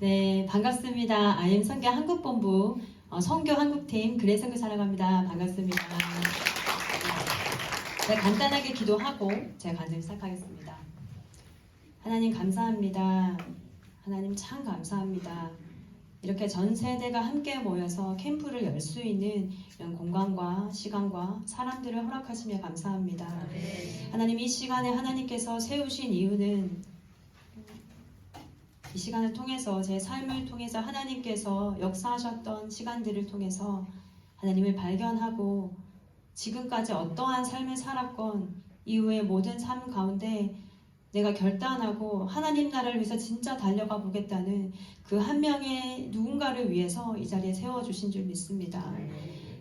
네, 반갑습니다. IM 선교 한국본부 선교 한국팀 그래 선교 사랑합니다. 반갑습니다. 네, 간단하게 기도하고 제가 간증 시작하겠습니다. 하나님 감사합니다. 하나님 참 감사합니다. 이렇게 전 세대가 함께 모여서 캠프를 열 수 있는 이런 공간과 시간과 사람들을 허락하시며 감사합니다. 하나님 이 시간에 하나님께서 세우신 이유는 이 시간을 통해서 제 삶을 통해서 하나님께서 역사하셨던 시간들을 통해서 하나님을 발견하고 지금까지 어떠한 삶을 살았건 이후의 모든 삶 가운데 내가 결단하고 하나님 나라를 위해서 진짜 달려가 보겠다는 그 한 명의 누군가를 위해서 이 자리에 세워주신 줄 믿습니다.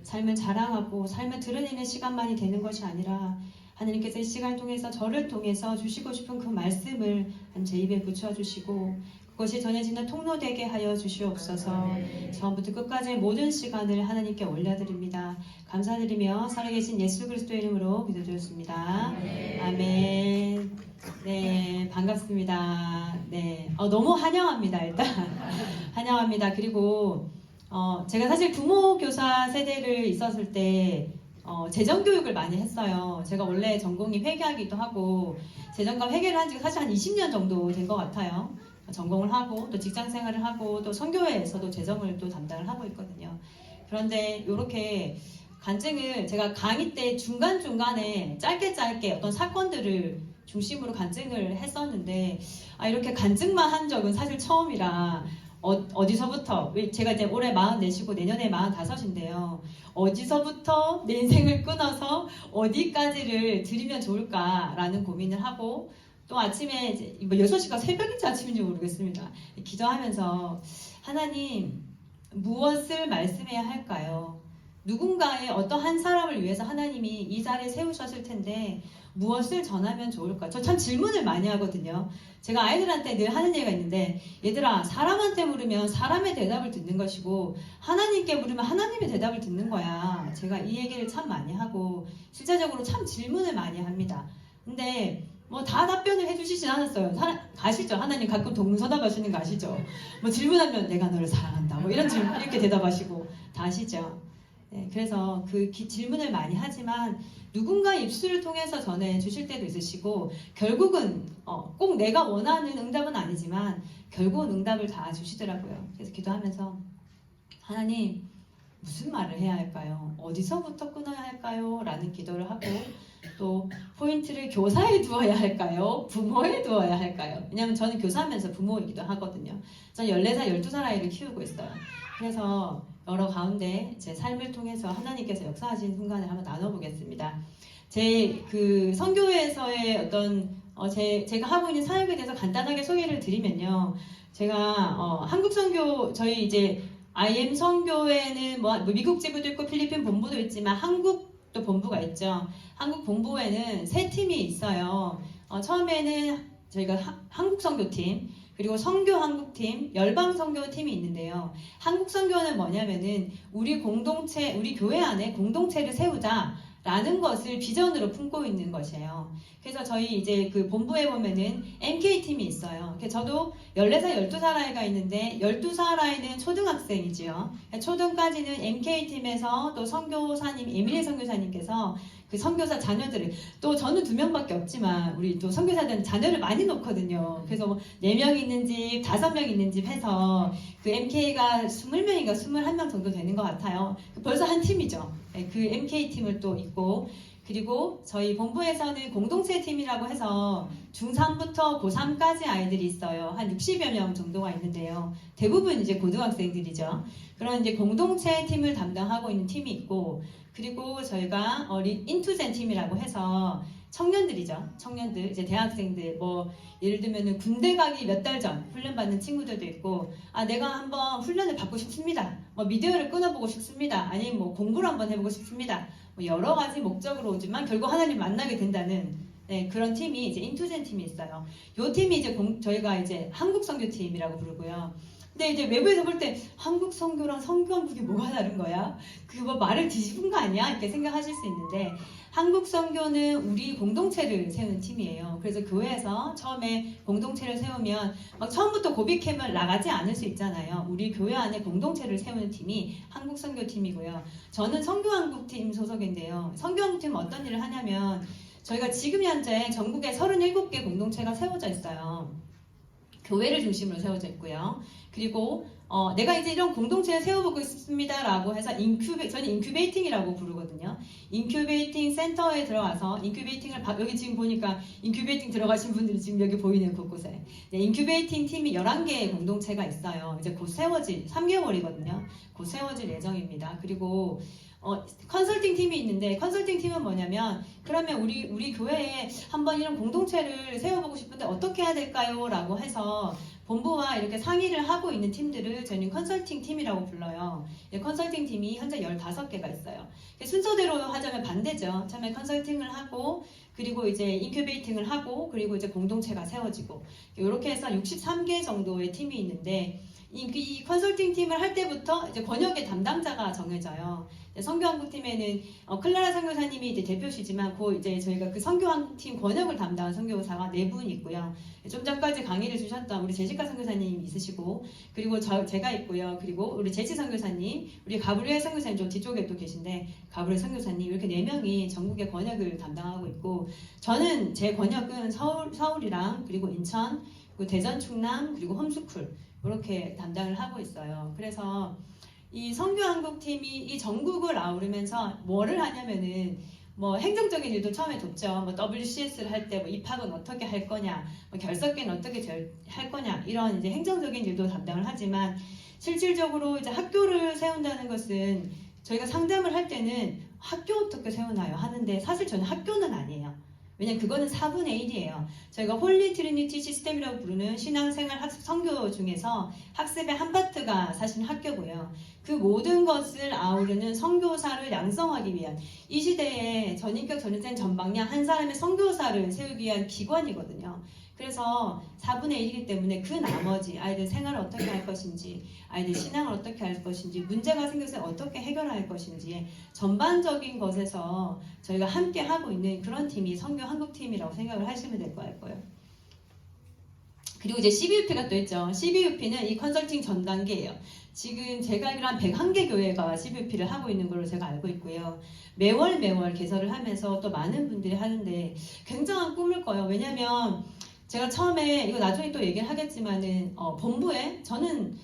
삶을 자랑하고 삶을 드러내는 시간만이 되는 것이 아니라 하나님께서 이 시간을 통해서 저를 통해서 주시고 싶은 그 말씀을 제 입에 붙여주시고 그것이 전해지는 통로 되게 하여 주시옵소서. 처음부터 끝까지의 모든 시간을 하나님께 올려드립니다. 감사드리며 살아계신 예수 그리스도의 이름으로 기도드렸습니다. 아멘. 네, 반갑습니다. 네, 너무 환영합니다. 일단 환영합니다. 그리고 제가 사실 부모 교사 세대를 있었을 때 재정교육을 많이 했어요. 제가 원래 전공이 회계하기도 하고 재정과 회계를 한 지 사실 한 20년 정도 된 것 같아요. 전공을 하고 또 직장 생활을 하고 또 선교회에서도 재정을 또 담당을 하고 있거든요. 그런데 이렇게 간증을 제가 강의 때 중간중간에 짧게 어떤 사건들을 중심으로 간증을 했었는데 이렇게 간증만 한 적은 사실 처음이라 어디서부터 제가 이제 올해 44시고 내년에 45인데요. 어디서부터 내 인생을 끊어서 어디까지를 드리면 좋을까라는 고민을 하고 또 아침에 이제 6시가 새벽인지 아침인지 모르겠습니다. 기도하면서 하나님 무엇을 말씀해야 할까요? 누군가의 어떤 한 사람을 위해서 하나님이 이 자리에 세우셨을 텐데 무엇을 전하면 좋을까? 저 참 질문을 많이 하거든요. 제가 아이들한테 늘 하는 얘기가 있는데 얘들아 사람한테 물으면 사람의 대답을 듣는 것이고 하나님께 물으면 하나님의 대답을 듣는 거야. 제가 이 얘기를 참 많이 하고 실제적으로 참 질문을 많이 합니다. 근데 다 답변을 해주시진 않았어요. 아시죠? 하나님 가끔 동서답하시는 거 아시죠? 질문하면 내가 너를 사랑한다. 이런 질문 이렇게 대답하시고 다 아시죠? 네, 그래서 그 질문을 많이 하지만 누군가 입술을 통해서 전해 주실 때도 있으시고 결국은 꼭 내가 원하는 응답은 아니지만 결국은 응답을 다 주시더라고요. 그래서 기도하면서 하나님 무슨 말을 해야 할까요? 어디서부터 끊어야 할까요? 라는 기도를 하고 또 포인트를 교사에 두어야 할까요? 부모에 두어야 할까요? 왜냐하면 저는 교사하면서 부모이기도 하거든요. 저는 14살, 12살 아이를 키우고 있어요. 그래서 여러 가운데 제 삶을 통해서 하나님께서 역사하신 순간을 한번 나눠보겠습니다. 제 그 선교회에서의 어떤 제가 하고 있는 사역에 대해서 간단하게 소개를 드리면요. 제가 한국 선교 저희 이제 IM 선교회는 미국 지부도 있고 필리핀 본부도 있지만 한국도 본부가 있죠. 한국 본부에는 3팀이 있어요. 처음에는 저희가 한국 선교팀 그리고 선교 한국팀, 열방 선교팀이 있는데요. 한국 선교는 뭐냐면은 우리 공동체, 우리 교회 안에 공동체를 세우자라는 것을 비전으로 품고 있는 것이에요. 그래서 저희 이제 그 본부에 보면은 MK팀이 있어요. 저도 14살, 12살 아이가 있는데 12살 아이는 초등학생이지요. 초등까지는 MK팀에서 또 선교사님, 에밀리 선교사님께서 그 선교사 자녀들을 또 저는 2명밖에 없지만 우리 또 선교사들은 자녀를 많이 놓거든요. 그래서 4명 있는 집, 5명 있는 집 해서 그 MK가 20명인가 21명 정도 되는 것 같아요. 벌써 한 팀이죠. 그 MK팀을 또 있고 그리고 저희 본부에서는 공동체 팀이라고 해서 중3부터 고3까지 아이들이 있어요. 한 60여 명 정도가 있는데요. 대부분 이제 고등학생들이죠. 그런 이제 공동체 팀을 담당하고 있는 팀이 있고 그리고 저희가 인투젠 팀이라고 해서 청년들이죠. 청년들, 이제 대학생들, 예를 들면 군대 가기 몇 달 전 훈련받는 친구들도 있고, 내가 한번 훈련을 받고 싶습니다. 미디어를 끊어보고 싶습니다. 아니면 공부를 한번 해보고 싶습니다. 여러 가지 목적으로 오지만 결국 하나님 만나게 된다는 그런 팀이 이제 인투젠 팀이 있어요. 이 팀이 이제 저희가 이제 한국 선교팀이라고 부르고요. 근데 이제 외부에서 볼 때 한국 선교랑 성교한국이 뭐가 다른 거야? 그거 말을 뒤집은 거 아니야? 이렇게 생각하실 수 있는데 한국 선교는 우리 공동체를 세우는 팀이에요. 그래서 교회에서 처음에 공동체를 세우면 막 처음부터 고비캠을 나가지 않을 수 있잖아요. 우리 교회 안에 공동체를 세우는 팀이 한국 선교 팀이고요. 저는 선교한국 팀 소속인데요. 선교한국 팀은 어떤 일을 하냐면 저희가 지금 현재 전국에 37개 공동체가 세워져 있어요. 교회를 중심으로 세워져 있고요. 그리고 내가 이제 이런 공동체를 세워보고 있습니다라고 해서 저는 인큐베이팅이라고 부르거든요. 인큐베이팅 센터에 들어가서 인큐베이팅을 여기 지금 보니까 인큐베이팅 들어가신 분들이 지금 여기 보이네요. 곳곳에. 네, 인큐베이팅 팀이 11개의 공동체가 있어요. 이제 곧 세워질 3개월이거든요. 곧 세워질 예정입니다. 그리고 컨설팅 팀이 있는데 컨설팅 팀은 뭐냐면 그러면 우리 교회에 한번 이런 공동체를 세워보고 싶은데 어떻게 해야 될까요? 라고 해서 본부와 이렇게 상의를 하고 있는 팀들을 저희는 컨설팅 팀이라고 불러요. 컨설팅 팀이 현재 15개가 있어요. 순서대로 하자면 반대죠. 처음에 컨설팅을 하고 그리고 이제 인큐베이팅을 하고 그리고 이제 공동체가 세워지고 이렇게 해서 63개 정도의 팀이 있는데 이 컨설팅 팀을 할 때부터 이제 권역의 담당자가 정해져요. 선교한국팀에는 클라라 선교사님이 이제 대표시지만 이제 저희가 그 선교한국팀 권역을 담당한 선교사가 4분 있고요. 좀 전까지 강의를 주셨던 우리 제시카 선교사님 있으시고 그리고 제가 있고요. 그리고 우리 제치 선교사님, 우리 가브리엘 선교사님 좀 뒤쪽에 또 계신데 가브리엘 선교사님 이렇게 4명이 전국의 권역을 담당하고 있고 저는 제 권역은 서울이랑 그리고 인천, 그리고 대전, 충남 그리고 홈스쿨 이렇게 담당을 하고 있어요. 그래서 이 선교한국팀이 이 전국을 아우르면서 뭐를 하냐면은 뭐 행정적인 일도 처음에 돕죠. 뭐 WCS를 할 때 뭐 입학은 어떻게 할 거냐, 뭐 결석기는 어떻게 할 거냐 이런 이제 행정적인 일도 담당을 하지만 실질적으로 이제 학교를 세운다는 것은 저희가 상담을 할 때는 학교 어떻게 세우나요 하는데 사실 저는 학교는 아니에요. 왜냐면 그거는 4분의 1이에요. 저희가 홀리 트리니티 시스템이라고 부르는 신앙생활 선교 중에서 학습의 한 파트가 사실 학교고요. 그 모든 것을 아우르는 선교사를 양성하기 위한 이 시대에 전인격 전인생 전방향 한 사람의 선교사를 세우기 위한 기관이거든요. 그래서 4분의 1이기 때문에 그 나머지 아이들 생활을 어떻게 할 것인지 아이들 신앙을 어떻게 할 것인지 문제가 생겼을 때 어떻게 해결할 것인지 전반적인 것에서 저희가 함께 하고 있는 그런 팀이 선교 한국팀이라고 생각을 하시면 될 것 같고요. 그리고 이제 CBUP가 또 있죠. CBUP는 이 컨설팅 전 단계예요. 지금 제가 알기로 한 101개 교회가 CBUP를 하고 있는 걸로 제가 알고 있고요. 매월 개설을 하면서 또 많은 분들이 하는데 굉장한 꿈일 거예요. 왜냐면 제가 처음에 이거 나중에 또 얘기를 하겠지만은 본부에 저는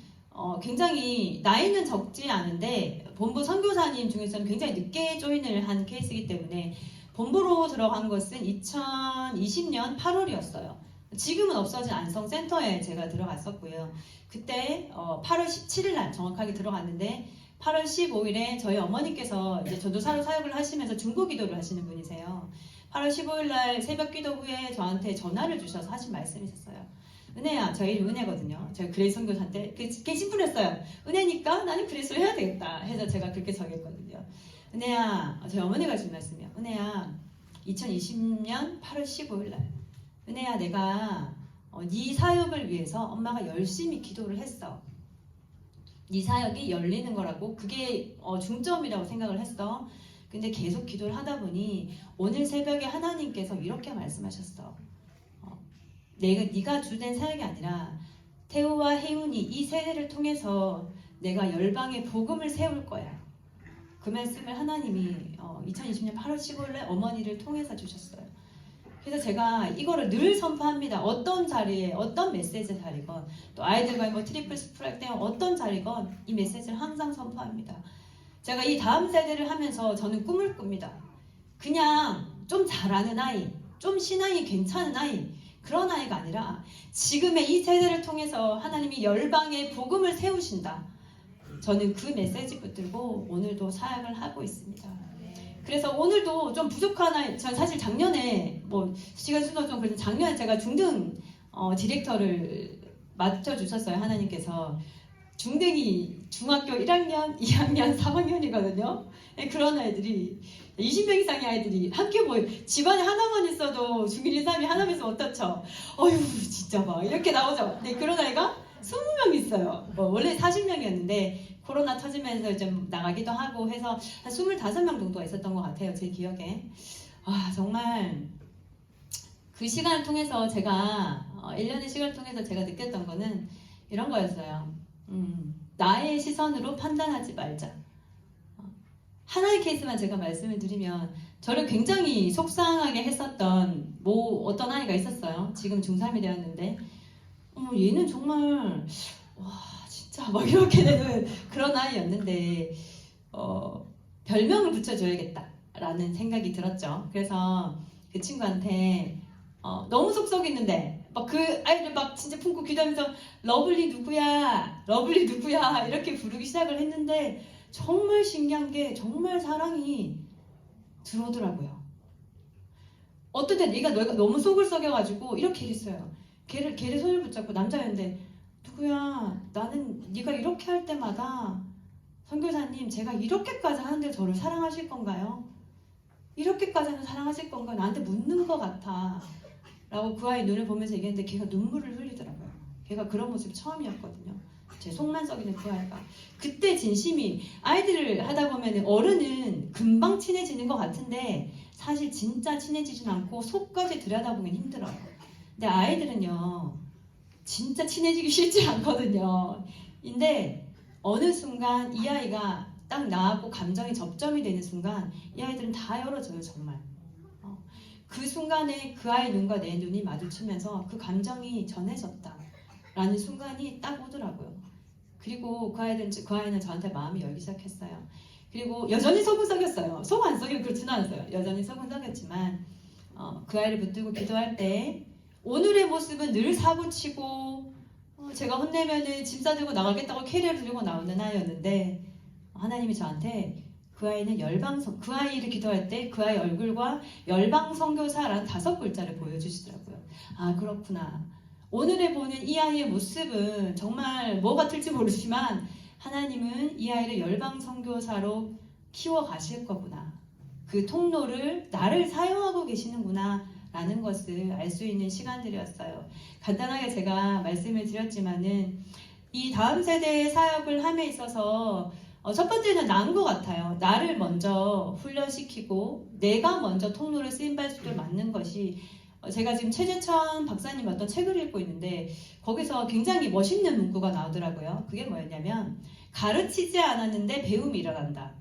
굉장히 나이는 적지 않은데 본부 선교사님 중에서는 굉장히 늦게 조인을 한 케이스이기 때문에 본부로 들어간 것은 2020년 8월이었어요. 지금은 없어진 안성센터에 제가 들어갔었고요. 그때 8월 17일 날 정확하게 들어갔는데 8월 15일에 저희 어머니께서 이제 전도사로 사역을 하시면서 중보기도를 하시는 분이세요. 8월 15일 날 새벽 기도 후에 저한테 전화를 주셔서 하신 말씀이 있었어요. 은혜야, 저희 은혜거든요. 제가 그레이스 선교사한테 그게 심플했어요. 은혜니까 나는 그레이스를 해야 되겠다 해서 제가 그렇게 정했거든요. 은혜야, 저희 어머니가 주신 말씀이요. 은혜야, 2020년 8월 15일 날 은혜야, 내가 네 사역을 위해서 엄마가 열심히 기도를 했어. 네 사역이 열리는 거라고 그게 중점이라고 생각을 했어. 근데 계속 기도를 하다 보니 오늘 새벽에 하나님께서 이렇게 말씀하셨어. 네가 주된 사역이 아니라 태우와 혜운이 이 세대를 통해서 내가 열방의 복음을 세울 거야. 그 말씀을 하나님이 2020년 8월 15일에 어머니를 통해서 주셨어요. 그래서 제가 이거를 늘 선포합니다. 어떤 자리에 어떤 메시지 자리건 또 아이들과의 뭐 트리플 스프랄 때 어떤 자리건 이 메시지를 항상 선포합니다. 제가 이 다음 세대를 하면서 저는 꿈을 꿉니다. 그냥 좀 잘하는 아이, 좀 신앙이 괜찮은 아이, 그런 아이가 아니라 지금의 이 세대를 통해서 하나님이 열방의 복음을 세우신다. 저는 그 메시지 붙들고 오늘도 사역을 하고 있습니다. 그래서 오늘도 좀 부족한 아이, 전 사실 작년에 뭐 시간 순서 좀 그래서 작년에 제가 중등 디렉터를 맡아주셨어요. 하나님께서. 중등이 중학교 1학년, 2학년, 3학년이거든요. 그런 아이들이 20명 이상의 아이들이 함께 모여 집안에 하나만 있어도 중1, 2, 3이 하나만 있으면 어떻죠? 어휴 진짜 막 이렇게 나오죠. 네, 그런 아이가 20명 있어요. 원래 40명이었는데 코로나 터지면서 좀 나가기도 하고 해서 한 25명 정도가 있었던 것 같아요. 제 기억에. 와, 정말 그 시간을 통해서 제가 1년의 시간을 통해서 제가 느꼈던 거는 이런 거였어요. 나의 시선으로 판단하지 말자. 하나의 케이스만 제가 말씀을 드리면 저를 굉장히 속상하게 했었던 어떤 아이가 있었어요. 지금 중3이 되었는데 얘는 정말 와 진짜 막 이렇게 되는 그런 아이였는데 별명을 붙여줘야겠다라는 생각이 들었죠. 그래서 그 친구한테 너무 속썩이는데 막 그 아이를 막 진짜 품고 기도하면서 러블리 누구야 러블리 누구야 이렇게 부르기 시작을 했는데 정말 신기한 게 정말 사랑이 들어오더라고요. 어떤 때 내가 너무 속을 썩여가지고 이렇게 했어요. 걔를 손을 붙잡고 남자였는데 누구야 나는 네가 이렇게 할 때마다 선교사님 제가 이렇게까지 하는데 저를 사랑하실 건가요? 이렇게까지는 사랑하실 건가? 나한테 묻는 것 같아 라고 그 아이 눈을 보면서 얘기했는데 걔가 눈물을 흘리더라고요. 걔가 그런 모습이 처음이었거든요. 제 속만 썩이는 그 아이가. 그때 진심이 아이들을 하다 보면 어른은 금방 친해지는 것 같은데 사실 진짜 친해지진 않고 속까지 들여다보면 힘들어요. 근데 아이들은요 진짜 친해지기 쉽지 않거든요. 근데 어느 순간 이 아이가 딱 나하고 감정이 접점이 되는 순간 이 아이들은 다 열어줘요 정말. 그 순간에 그 아이 눈과 내 눈이 마주치면서 그 감정이 전해졌다라는 순간이 딱 오더라고요. 그리고 그 아이는 저한테 마음이 열기 시작했어요. 그리고 여전히 속은 썩였어요. 속 안 썩이고 그렇지는 않았어요. 여전히 속은 썩였지만 그 아이를 붙들고 기도할 때 오늘의 모습은 늘 사고치고 제가 혼내면은 짐 싸들고 나가겠다고 캐리어를 들고 나오는 아이였는데 하나님이 저한테 그 아이는 그 아이를 기도할 때 그 아이 얼굴과 열방선교사라는 5글자를 보여주시더라고요. 아 그렇구나. 오늘에 보는 이 아이의 모습은 정말 뭐 같을지 모르지만 하나님은 이 아이를 열방선교사로 키워가실 거구나. 그 통로를 나를 사용하고 계시는구나 라는 것을 알 수 있는 시간들이었어요. 간단하게 제가 말씀을 드렸지만은 이 다음 세대의 사역을 함에 있어서 첫 번째는 나은 것 같아요. 나를 먼저 훈련시키고 내가 먼저 통로를 쓰임받을 맞는 것이 제가 지금 최재천 박사님 어떤 책을 읽고 있는데 거기서 굉장히 멋있는 문구가 나오더라고요. 그게 뭐였냐면 가르치지 않았는데 배움이 일어난다.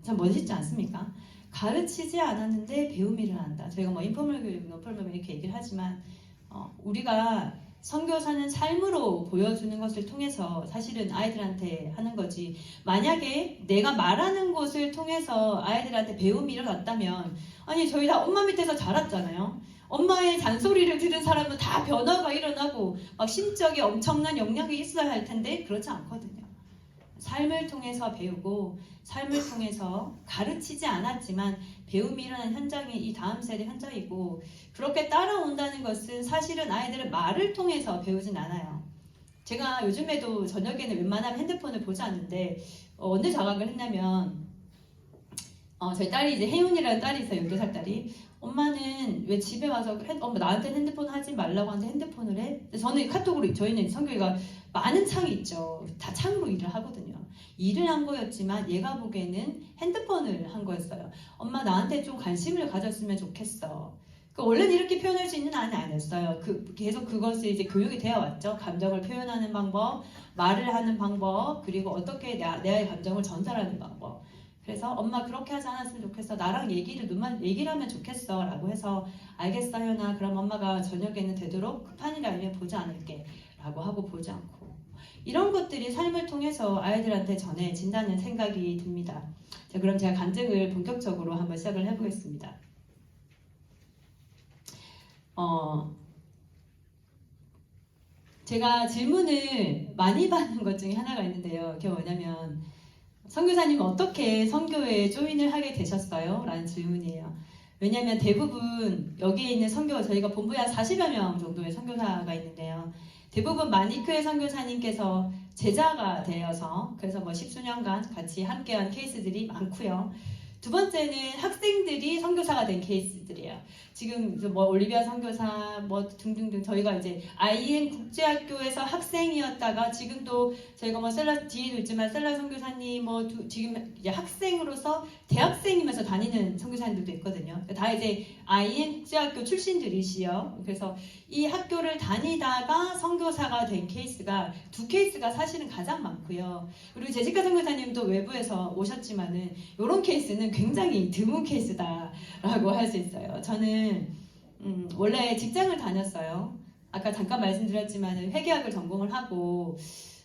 참 멋있지 않습니까? 가르치지 않았는데 배움이 일어난다. 저희가 뭐 인포멀 교육, 논포멀 이렇게 얘기를 하지만 우리가 선교사는 삶으로 보여주는 것을 통해서 사실은 아이들한테 하는 거지. 만약에 내가 말하는 것을 통해서 아이들한테 배움이 일어났다면 아니 저희 다 엄마 밑에서 자랐잖아요. 엄마의 잔소리를 들은 사람은 다 변화가 일어나고 막 심적인 엄청난 영향이 있어야 할 텐데 그렇지 않거든요. 삶을 통해서 배우고 삶을 통해서 가르치지 않았지만 배움이 일어난 현장이 이 다음 세대 현장이고 그렇게 따라온다는 것은 사실은 아이들은 말을 통해서 배우진 않아요. 제가 요즘에도 저녁에는 웬만하면 핸드폰을 보지 않는데 언제 자각을 했냐면 저희 딸이 이제 혜윤이라는 딸이 있어요. 12살 딸이. 엄마는 왜 집에 와서 엄마 나한테 핸드폰 하지 말라고 하는데 핸드폰을 해? 저는 카톡으로 저희는 성교회가 많은 창이 있죠. 다 창으로 일을 하거든요. 일을 한 거였지만 얘가 보기에는 핸드폰을 한 거였어요. 엄마 나한테 좀 관심을 가졌으면 좋겠어. 그러니까 원래는 이렇게 표현할 수 있는 아이는 아니었어요. 계속 그것을 이제 교육이 되어 왔죠. 감정을 표현하는 방법, 말을 하는 방법, 그리고 어떻게 내 아이의 감정을 전달하는 방법. 그래서 엄마 그렇게 하지 않았으면 좋겠어. 나랑 얘기를 하면 좋겠어. 라고 해서 알겠어 현아. 그럼 엄마가 저녁에는 되도록 급한 일 아니면 보지 않을게. 라고 하고 보지 않고. 이런 것들이 삶을 통해서 아이들한테 전해진다는 생각이 듭니다. 자, 그럼 제가 간증을 본격적으로 한번 시작을 해보겠습니다. 제가 질문을 많이 받는 것 중에 하나가 있는데요. 그게 뭐냐면 선교사님은 어떻게 선교회에 조인을 하게 되셨어요? 라는 질문이에요. 왜냐하면 대부분 여기에 있는 저희가 본부에 한 40여 명 정도의 선교사가 있는데요. 대부분 마니크의 선교사님께서 제자가 되어서 그래서 뭐 10수년간 같이 함께한 케이스들이 많고요. 두 번째는 학생들이 선교사가 된 케이스들이에요. 지금 뭐 올리비아 선교사 뭐 등등등 저희가 이제 IN 국제학교에서 학생이었다가 지금도 저희가 뭐 셀라 뒤에도 있지만 셀라 선교사님 뭐 지금 이제 학생으로서 대학생이면서 다니는 선교사님들도 있거든요. 다 이제 IN 국제학교 출신들이시요. 그래서 이 학교를 다니다가 선교사가 된 케이스가 두 케이스가 사실은 가장 많고요. 그리고 제시카 선교사님도 외부에서 오셨지만은 이런 케이스는 굉장히 드문 케이스다라고 할 수 있어요. 저는 원래 직장을 다녔어요. 아까 잠깐 말씀드렸지만 회계학을 전공을 하고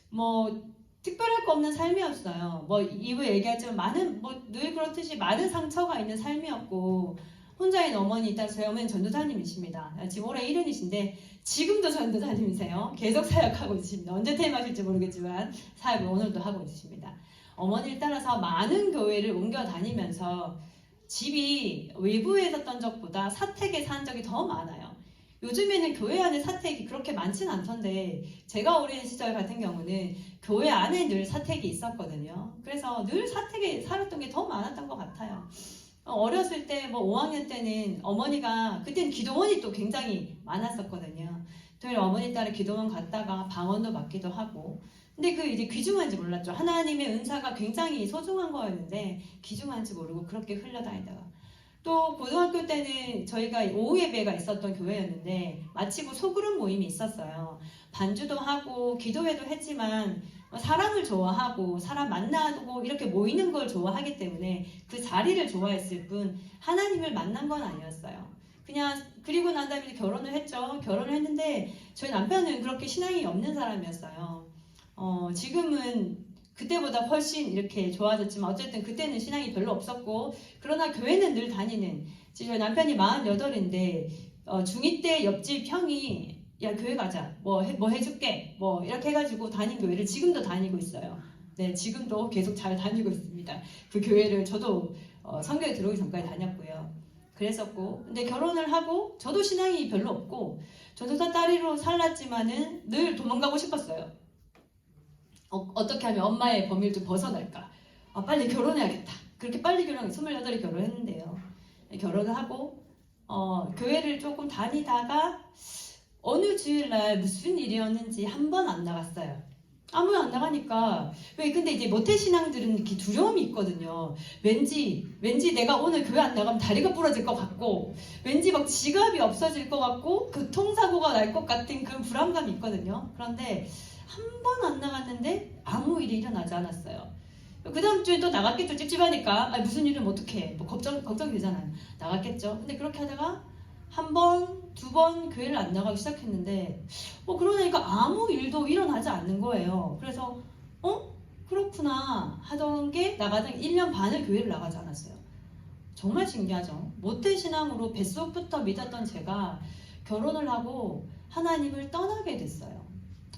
뭐 특별할 거 없는 삶이었어요. 뭐 이후에 얘기하지만 많은 뭐 늘 그렇듯이 많은 상처가 있는 삶이었고 혼자인 어머니 있다. 저희 어머니는 전도사님이십니다. 지금 올해 70이신데 지금도 전도사님이세요. 계속 사역하고 있으십니다. 언제 퇴임하실지 모르겠지만 사역을 오늘도 하고 있으십니다. 어머니를 따라서 많은 교회를 옮겨 다니면서 집이 외부에 있었던 적보다 사택에 산 적이 더 많아요. 요즘에는 교회 안에 사택이 그렇게 많지는 않던데 제가 어린 시절 같은 경우는 교회 안에 늘 사택이 있었거든요. 그래서 늘 사택에 살았던 게 더 많았던 것 같아요. 어렸을 때 뭐 5학년 때는 어머니가 그때는 기도원이 또 굉장히 많았었거든요. 토요일 어머니 따라 기도원 갔다가 방언도 받기도 하고 근데 그 이제 귀중한지 몰랐죠. 하나님의 은사가 굉장히 소중한 거였는데 귀중한지 모르고 그렇게 흘러다니다가 또 고등학교 때는 저희가 오후 예배가 있었던 교회였는데 마치고 소그룹 모임이 있었어요. 반주도 하고 기도회도 했지만 사람을 좋아하고 사람 만나고 이렇게 모이는 걸 좋아하기 때문에 그 자리를 좋아했을 뿐 하나님을 만난 건 아니었어요. 그냥 그리고 난 다음에 결혼을 했죠. 결혼을 했는데 저희 남편은 그렇게 신앙이 없는 사람이었어요. 지금은 그때보다 훨씬 이렇게 좋아졌지만 어쨌든 그때는 신앙이 별로 없었고 그러나 교회는 늘 다니는 저희 남편이 48인데 중2 때 옆집 형이 야 교회 가자 뭐 해줄게 뭐 이렇게 해가지고 다닌 교회를 지금도 다니고 있어요. 네 지금도 계속 잘 다니고 있습니다. 그 교회를 저도 선교에 들어오기 전까지 다녔고요. 그랬었고 근데 결혼을 하고 저도 신앙이 별로 없고 전도사 딸이로 살았지만은 늘 도망가고 싶었어요. 어떻게 하면 엄마의 범위를 좀 벗어날까? 빨리 결혼해야겠다. 그렇게 빨리 28에 결혼했는데요. 결혼을 하고 교회를 조금 다니다가 어느 주일날 무슨 일이었는지 한 번 안 나갔어요. 아무도 안 나가니까 왜 근데 이제 모태신앙들은 이렇게 두려움이 있거든요. 왠지 내가 오늘 교회 안 나가면 다리가 부러질 것 같고 왠지 막 지갑이 없어질 것 같고 교통사고가 날 것 같은 그런 불안감이 있거든요. 그런데 한 번 안 나갔는데 아무 일이 일어나지 않았어요. 그 다음 주에 또 나갔겠죠. 찝찝하니까 무슨 일이면 어떡해 뭐 걱정되잖아요. 나갔겠죠. 근데 그렇게 하다가 한 번, 두 번 교회를 안 나가기 시작했는데 그러니까 아무 일도 일어나지 않는 거예요. 그래서 그렇구나 하던 게 나가던 1년 반을 교회를 나가지 않았어요. 정말 신기하죠. 모태신앙으로 뱃속부터 믿었던 제가 결혼을 하고 하나님을 떠나게 됐어요.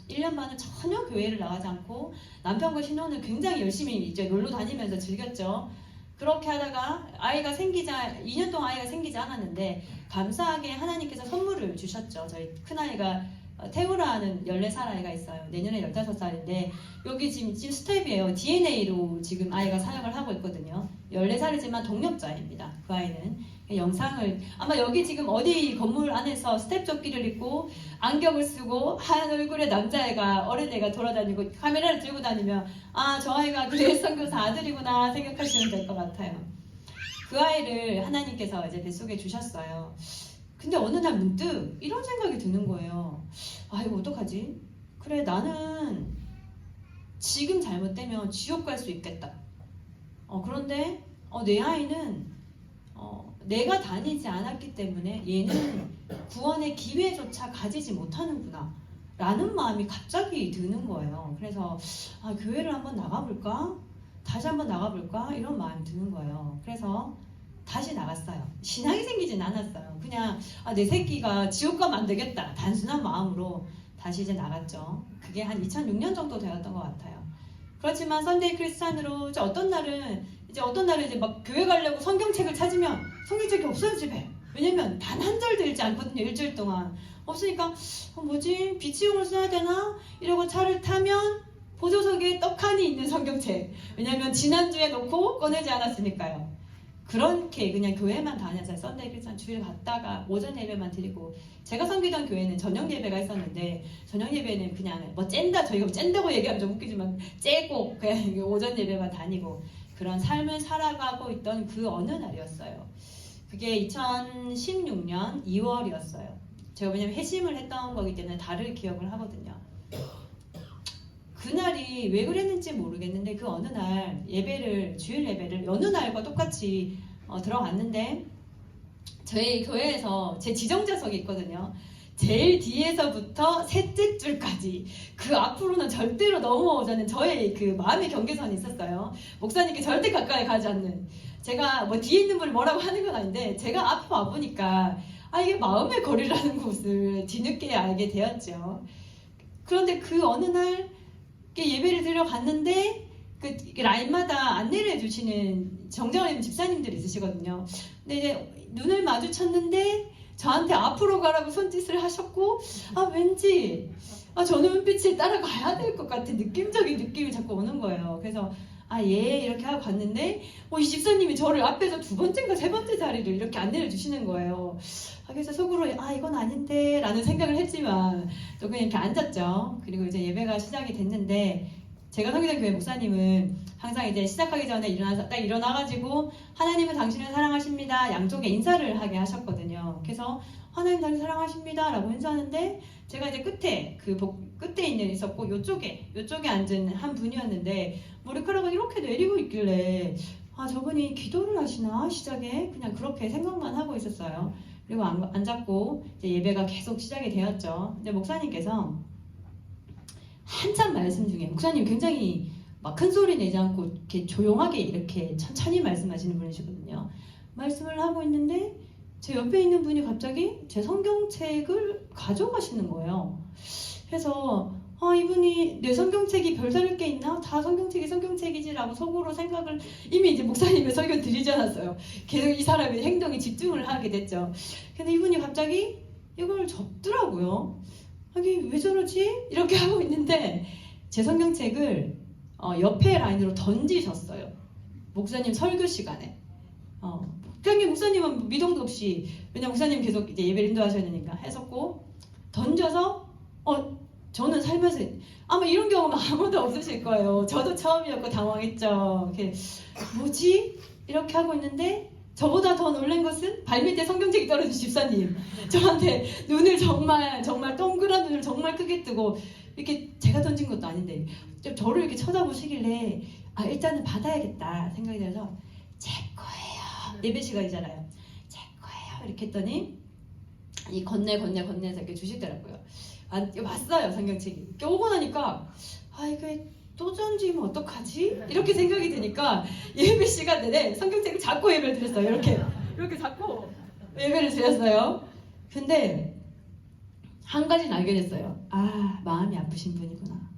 1년 반은 전혀 교회를 나가지 않고 남편과 신혼을 굉장히 열심히 이제 놀러 다니면서 즐겼죠. 그렇게 하다가 아이가 2년 동안 아이가 생기지 않았는데 감사하게 하나님께서 선물을 주셨죠. 저희 큰아이가 태우라는 14살 아이가 있어요. 내년에 15살인데 여기 지금 스텝이에요. DNA로 지금 아이가 사역을 하고 있거든요. 14살이지만 동력자입니다. 그 아이는. 영상을 아마 여기 지금 어디 건물 안에서 스텝 조끼를 입고 안경을 쓰고 하얀 얼굴의 남자애가 어린애가 돌아다니고 카메라를 들고 다니면 저 아이가 그레이 선교사 아들이구나 생각하시면 될 것 같아요. 그 아이를 하나님께서 이제 뱃속에 주셨어요. 근데 어느 날 문득 이런 생각이 드는 거예요. 이거 어떡하지? 그래 나는 지금 잘못되면 지옥 갈 수 있겠다. 그런데 내 아이는 내가 다니지 않았기 때문에 얘는 구원의 기회조차 가지지 못하는구나 라는 마음이 갑자기 드는 거예요. 그래서 교회를 한번 나가볼까? 다시 한번 나가볼까? 이런 마음이 드는 거예요. 그래서 다시 나갔어요. 신앙이 생기진 않았어요. 그냥 내 새끼가 지옥 가면 안 되겠다 단순한 마음으로 다시 이제 나갔죠. 그게 한 2006년 정도 되었던 것 같아요. 그렇지만 선데이 크리스찬으로 어떤 날은 이제 막 교회 가려고 성경책을 찾으면 성경책이 없어요 집에. 왜냐면 단 한 절도 읽지 않거든요. 일주일 동안 없으니까 뭐지 비치용을 써야 되나 이러고 차를 타면 보조석에 떡하니 있는 성경책. 왜냐면 지난주에 놓고 꺼내지 않았으니까요. 그렇게 그냥 교회만 다녀서 썬데이 크리스천 주일 갔다가 오전 예배만 드리고, 제가 섬기던 교회는 저녁 예배가 있었는데 저녁 예배는 그냥 뭐 쨘다, 저희가 쨘다고 얘기하면 좀 웃기지만 째고 그냥 오전 예배만 다니고 그런 삶을 살아가고 있던 그 어느 날이었어요. 그게 2016년 2월이었어요. 제가 왜냐면 회심을 했던 거기 때문에 다를 기억을 하거든요. 그날이 왜 그랬는지 모르겠는데 그 어느 날 예배를, 주일 예배를 어느 날과 똑같이 들어갔는데, 저희 교회에서 제 지정자석이 있거든요. 제일 뒤에서부터 셋째 줄까지 그 앞으로는 절대로 넘어오자는 저의 그 마음의 경계선이 있었어요. 목사님께 절대 가까이 가지 않는. 제가 뭐 뒤에 있는 분이 뭐라고 하는 건 아닌데 제가 앞에 와보니까 이게 마음의 거리라는 것을 뒤늦게 알게 되었죠. 그런데 그 어느 날 예배를 드려 갔는데 그 라인마다 안내를 해주시는 정정하는 집사님들이 있으시거든요. 근데 이제 눈을 마주쳤는데 저한테 앞으로 가라고 손짓을 하셨고, 왠지 저 눈빛을 따라가야 될 것 같은 느낌적인 느낌이 자꾸 오는 거예요. 그래서 예, 이렇게 하고 갔는데 이 집사님이 저를 앞에서 두 번째인가 세 번째 자리를 이렇게 안내를 주시는 거예요. 그래서 속으로 이건 아닌데 라는 생각을 했지만 또 그냥 이렇게 앉았죠. 그리고 이제 예배가 시작이 됐는데, 제가 섬기던 교회 목사님은 항상 이제 시작하기 전에 딱 일어나가지고 하나님은 당신을 사랑하십니다 양쪽에 인사를 하게 하셨거든요. 그래서 하나님 당신 사랑하십니다 라고 인사하는데, 제가 이제 끝에 있었고 요쪽에 앉은 한 분이었는데 머리카락을 이렇게 내리고 있길래 저분이 기도를 하시나 시작에 그냥 그렇게 생각만 하고 있었어요. 그리고 앉았고 이제 예배가 계속 시작이 되었죠. 근데 목사님께서 한참 말씀 중에, 목사님 굉장히 막 큰 소리 내지 않고 이렇게 조용하게 이렇게 천천히 말씀하시는 분이시거든요. 말씀을 하고 있는데 제 옆에 있는 분이 갑자기 제 성경책을 가져가시는 거예요. 그래서 이분이 내 성경책이 별다를 게 있나? 다 성경책이지라고 속으로 생각을, 이미 이제 목사님의 설교 드리지 않았어요. 계속 이 사람의 행동에 집중을 하게 됐죠. 근데 이분이 갑자기 이걸 접더라고요. 왜 저러지? 이렇게 하고 있는데 제 성경책을 옆에 라인으로 던지셨어요. 목사님 설교 시간에. 그냥 목사님은 미동도 없이, 왜냐면 목사님 계속 이제 예배를 인도하셔야 되니까 했었고, 던져서 저는 살면서 아마 이런 경험은 아무도 없으실 거예요. 저도 처음이었고 당황했죠. 이렇게 뭐지? 이렇게 하고 있는데 저보다 더 놀란 것은 발밑에 성경책이 떨어진 집사님. 저한테 눈을 정말 동그란 눈을 정말 크게 뜨고, 이렇게 제가 던진 것도 아닌데 좀 저를 이렇게 쳐다보시길래 일단은 받아야겠다 생각이 들어서 제 거예요. 예배 시간이잖아요. 제 거예요. 이렇게 했더니 이 건네서 이렇게 주시더라고요. 왔어요 성경책이. 이렇게 오고 나니까 이게 또 던지면 어떡하지? 이렇게 생각이 드니까 예배 시간 내내 성경책을 잡고 예배를 드렸어요. 이렇게 잡고 예배를 드렸어요. 근데 한 가지는 알게 됐어요. 마음이 아프신 분이구나.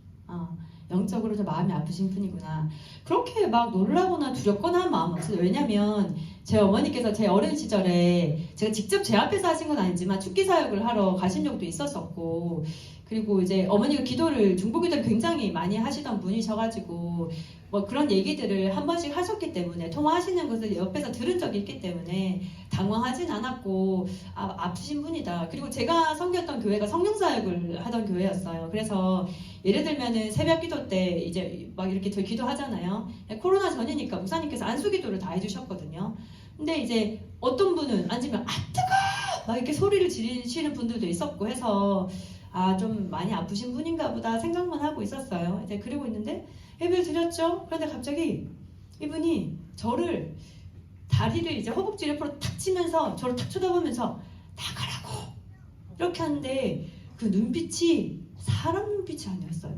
영적으로 좀 마음이 아프신 분이구나. 그렇게 막 놀라거나 두렵거나 한 마음은 없어요. 왜냐면 제 어머니께서 제 어린 시절에 제가 직접 제 앞에서 하신 건 아니지만 축기 사역을 하러 가신 적도 있었었고, 그리고 이제 어머니가 중보기도를 굉장히 많이 하시던 분이셔가지고 뭐 그런 얘기들을 한 번씩 하셨기 때문에, 통화하시는 것을 옆에서 들은 적이 있기 때문에 당황하진 않았고 아프신 분이다. 그리고 제가 섬겼던 교회가 성령사역을 하던 교회였어요. 그래서 예를 들면은 새벽 기도 때 이제 막 이렇게 저희 기도하잖아요. 코로나 전이니까 목사님께서 안수기도를 다 해주셨거든요. 근데 이제 어떤 분은 앉으면 뜨거! 막 이렇게 소리를 지르시는 분들도 있었고 해서 좀 많이 아프신 분인가 보다 생각만 하고 있었어요. 이제 그러고 있는데 예배를 드렸죠. 그런데 갑자기 이분이 저를 다리를 이제 허벅지 옆으로 탁 치면서 저를 탁 쳐다보면서 나가라고 이렇게 하는데 그 눈빛이 사람 눈빛이 아니었어요.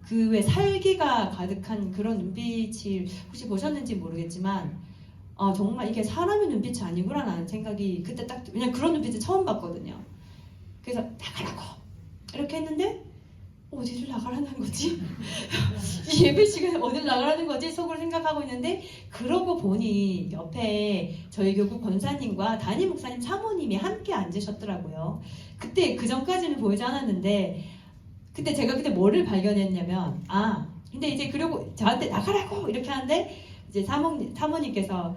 그 왜 살기가 가득한 그런 눈빛을 혹시 보셨는지 모르겠지만 정말 이게 사람의 눈빛이 아니구나라는 생각이 그때 딱, 왜냐면 그런 눈빛을 처음 봤거든요. 그래서 나가라고 이렇게 했는데 어디를 나가라는 거지? 이 예배 시간에 어디를 나가라는 거지? 속으로 생각하고 있는데, 그러고 보니 옆에 저희 교구 권사님과 담임 목사님 사모님이 함께 앉으셨더라고요. 그때 그 전까지는 보이지 않았는데 그때 제가 뭐를 발견했냐면 근데 이제 그러고 저한테 나가라고 이렇게 하는데 이제 사모님께서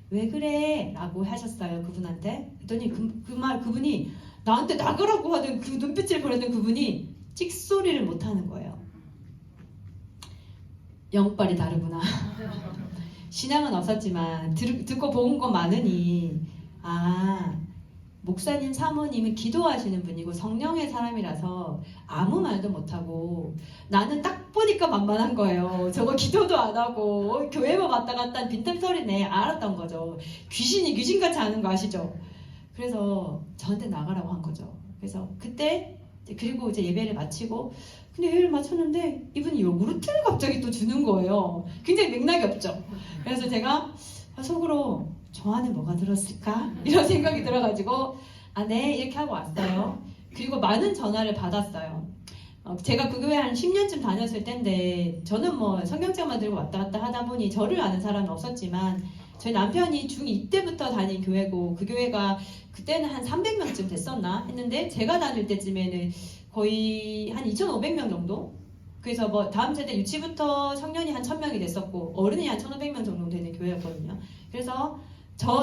왜 그래? 라고 하셨어요. 그분한테. 그랬더니 그분이 나한테 나가라고 하던 그 눈빛을 보내던 그분이 찍소리를 못하는 거예요. 영빨이 다르구나. 신앙은 없었지만 듣고 본 건 많으니 목사님 사모님은 기도하시는 분이고 성령의 사람이라서 아무 말도 못하고 나는 딱 보니까 만만한 거예요. 저거 기도도 안 하고 교회만 왔다 갔다 한 빈틈소리네. 알았던 거죠. 귀신이 귀신같이 하는 거 아시죠? 그래서 저한테 나가라고 한 거죠. 그래서 그때 그리고 이제 예배를 마치고 근데 예배를 마쳤는데 이분이 요구르트를 갑자기 또 주는 거예요. 굉장히 맥락이 없죠. 그래서 제가 속으로 저 안에 뭐가 들었을까? 이런 생각이 들어가지고 네 이렇게 하고 왔어요. 그리고 많은 전화를 받았어요. 제가 그 교회 한 10년쯤 다녔을 때인데 저는 뭐 성경책만 들고 왔다 갔다 하다 보니 저를 아는 사람은 없었지만 저희 남편이 중2 때부터 다닌 교회고 그 교회가 그때는 한 300명쯤 됐었나 했는데 제가 다닐 때쯤에는 거의 한 2,500명 정도? 그래서 뭐 다음 세대 유치부터 청년이 한 1,000명이 됐었고 어른이 한 1,500명 정도 되는 교회였거든요. 그래서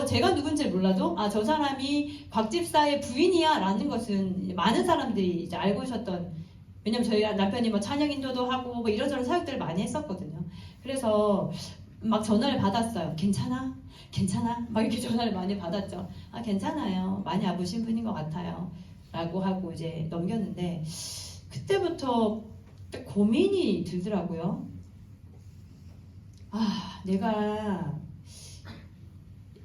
제가 누군지 몰라도 저 사람이 곽 집사의 부인이야 라는 것은 많은 사람들이 이제 알고 있었던, 왜냐면 저희 남편이 뭐 찬양 인도도 하고 뭐 이런저런 사역들을 많이 했었거든요. 그래서 막 전화를 받았어요. 괜찮아? 괜찮아? 막 이렇게 전화를 많이 받았죠. 괜찮아요. 많이 아프신 분인 것 같아요. 라고 하고 이제 넘겼는데 그때부터 고민이 들더라고요. 내가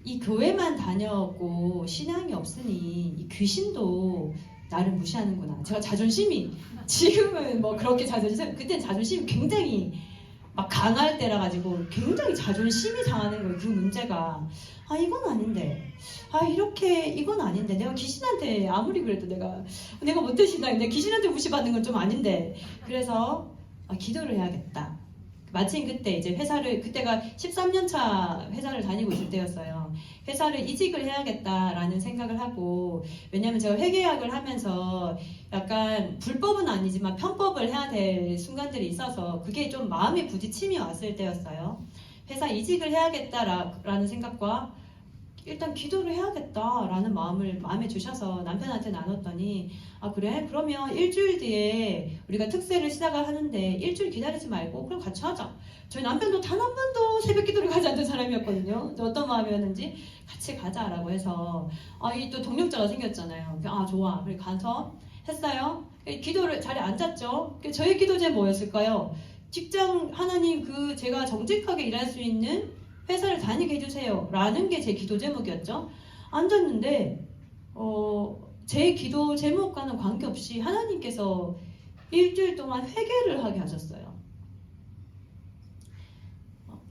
이 교회만 다녔고 신앙이 없으니 이 귀신도 나를 무시하는구나. 제가 자존심이 지금은 뭐 그렇게 그때는 자존심이 굉장히 막 강할 때라 가지고 굉장히 자존심이 상하는 거예요. 그 문제가 이건 아닌데 이건 아닌데 내가 귀신한테 아무리 그래도 내가 못된 신앙인데 귀신한테 무시받는 건 좀 아닌데 그래서 기도를 해야겠다. 마침 그때 이제 그때가 13년차 회사를 다니고 있을 때였어요. 회사를 이직을 해야겠다라는 생각을 하고, 왜냐면 제가 회계학을 하면서 약간 불법은 아니지만 편법을 해야 될 순간들이 있어서 그게 좀 마음의 부딪힘이 왔을 때였어요. 회사 이직을 해야겠다라는 생각과 일단 기도를 해야겠다라는 마음에 주셔서 남편한테 나눴더니 그래? 그러면 일주일 뒤에 우리가 특세를 시작을 하는데 일주일 기다리지 말고 그럼 같이 하자. 저희 남편도 단 한 번도 새벽 기도를 가지 않던 사람이었거든요. 어떤 마음이었는지 같이 가자라고 해서 이 또 동력자가 생겼잖아요. 좋아. 그리고 가서 했어요. 기도를 자리에 앉았죠. 저희 기도제 뭐였을까요? 직장 하나님 제가 정직하게 일할 수 있는 회사를 다니게 해주세요 라는 게 제 기도 제목이었죠. 앉았는데 제 기도 제목과는 관계없이 하나님께서 일주일 동안 회개를 하게 하셨어요.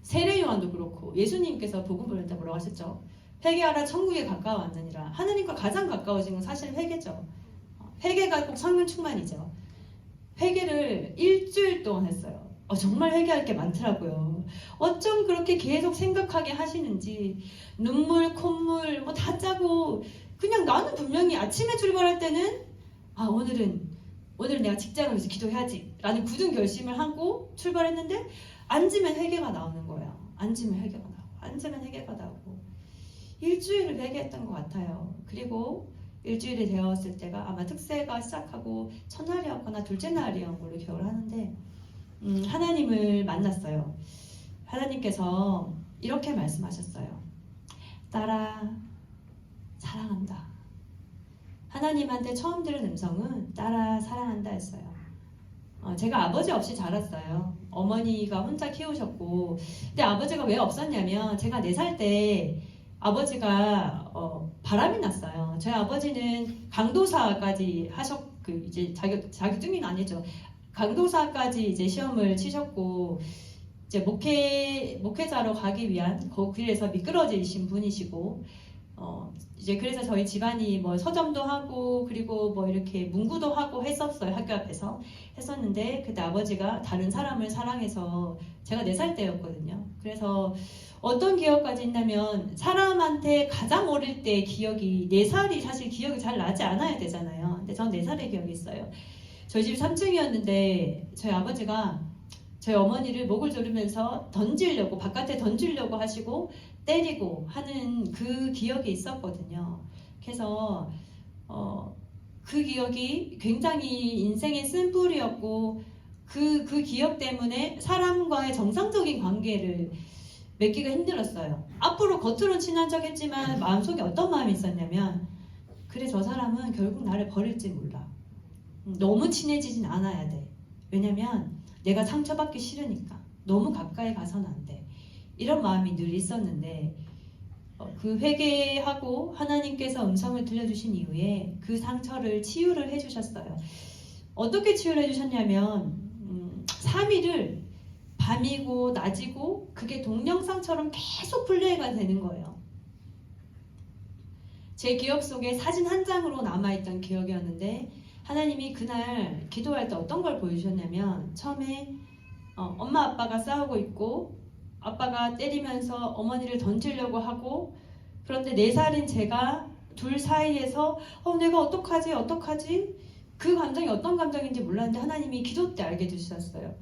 세례 요한도 그렇고 예수님께서 복음 보낼 때 뭐라고 하셨죠? 회개하라 천국에 가까워왔느니라. 하나님과 가장 가까워진 건 사실 회개죠. 회개가 꼭 성령 충만이죠. 회개를 일주일 동안 했어요. 정말 회개할 게 많더라고요. 어쩜 그렇게 계속 생각하게 하시는지 눈물, 콧물 뭐 다 짜고 그냥 나는 분명히 아침에 출발할 때는 오늘은 내가 직장을 위해서 기도해야지 라는 굳은 결심을 하고 출발했는데 앉으면 회개가 나오는 거예요. 앉으면 회개가 나오고 일주일을 회개했던 것 같아요. 그리고 일주일이 되었을 때가 아마 특세가 시작하고 첫날이었거나 둘째 날이었던 걸로 기억을 하는데 하나님을 만났어요. 하나님께서 이렇게 말씀하셨어요. 딸아, 사랑한다. 하나님한테 처음 들은 음성은 딸아, 사랑한다 했어요. 제가 아버지 없이 자랐어요. 어머니가 혼자 키우셨고, 근데 아버지가 왜 없었냐면 제가 4살 때 아버지가 바람이 났어요. 저희 아버지는 강도사까지 이제 자격증은 아니죠. 강도사까지 이제 시험을 치셨고 이제 목회자로 가기 위한 그 길에서 미끄러지신 분이시고 이제 그래서 저희 집안이 뭐 서점도 하고 그리고 뭐 이렇게 문구도 하고 했었어요. 학교 앞에서 했었는데 그때 아버지가 다른 사람을 사랑해서 제가 4살 때였거든요. 그래서 어떤 기억까지 있냐면 사람한테 가장 어릴 때 기억이 4살이 사실 기억이 잘 나지 않아야 되잖아요. 근데 전 4살의 기억이 있어요. 저희 집 3층이었는데 저희 아버지가 저희 어머니를 목을 조르면서 바깥에 던지려고 하시고 때리고 하는 그 기억이 있었거든요. 그래서 그 기억이 굉장히 인생의 쓴뿌리였고 그 기억 때문에 사람과의 정상적인 관계를 맺기가 힘들었어요. 앞으로 겉으로는 친한 척 했지만 마음속에 어떤 마음이 있었냐면 그래 저 사람은 결국 나를 버릴지 몰라. 너무 친해지진 않아야 돼. 왜냐면 내가 상처받기 싫으니까. 너무 가까이 가서는 안 돼. 이런 마음이 늘 있었는데 그 회개하고 하나님께서 음성을 들려주신 이후에 그 상처를 치유를 해주셨어요. 어떻게 치유를 해주셨냐면 3일을 밤이고 낮이고 그게 동영상처럼 계속 플레이가 되는 거예요. 제 기억 속에 사진 한 장으로 남아있던 기억이었는데 하나님이 그날 기도할 때 어떤 걸 보여주셨냐면 처음에 엄마 아빠가 싸우고 있고 아빠가 때리면서 어머니를 던지려고 하고 그런데 4살인 제가 둘 사이에서 내가 어떡하지? 그 감정이 어떤 감정인지 몰랐는데 하나님이 기도 때 알게 해주셨어요.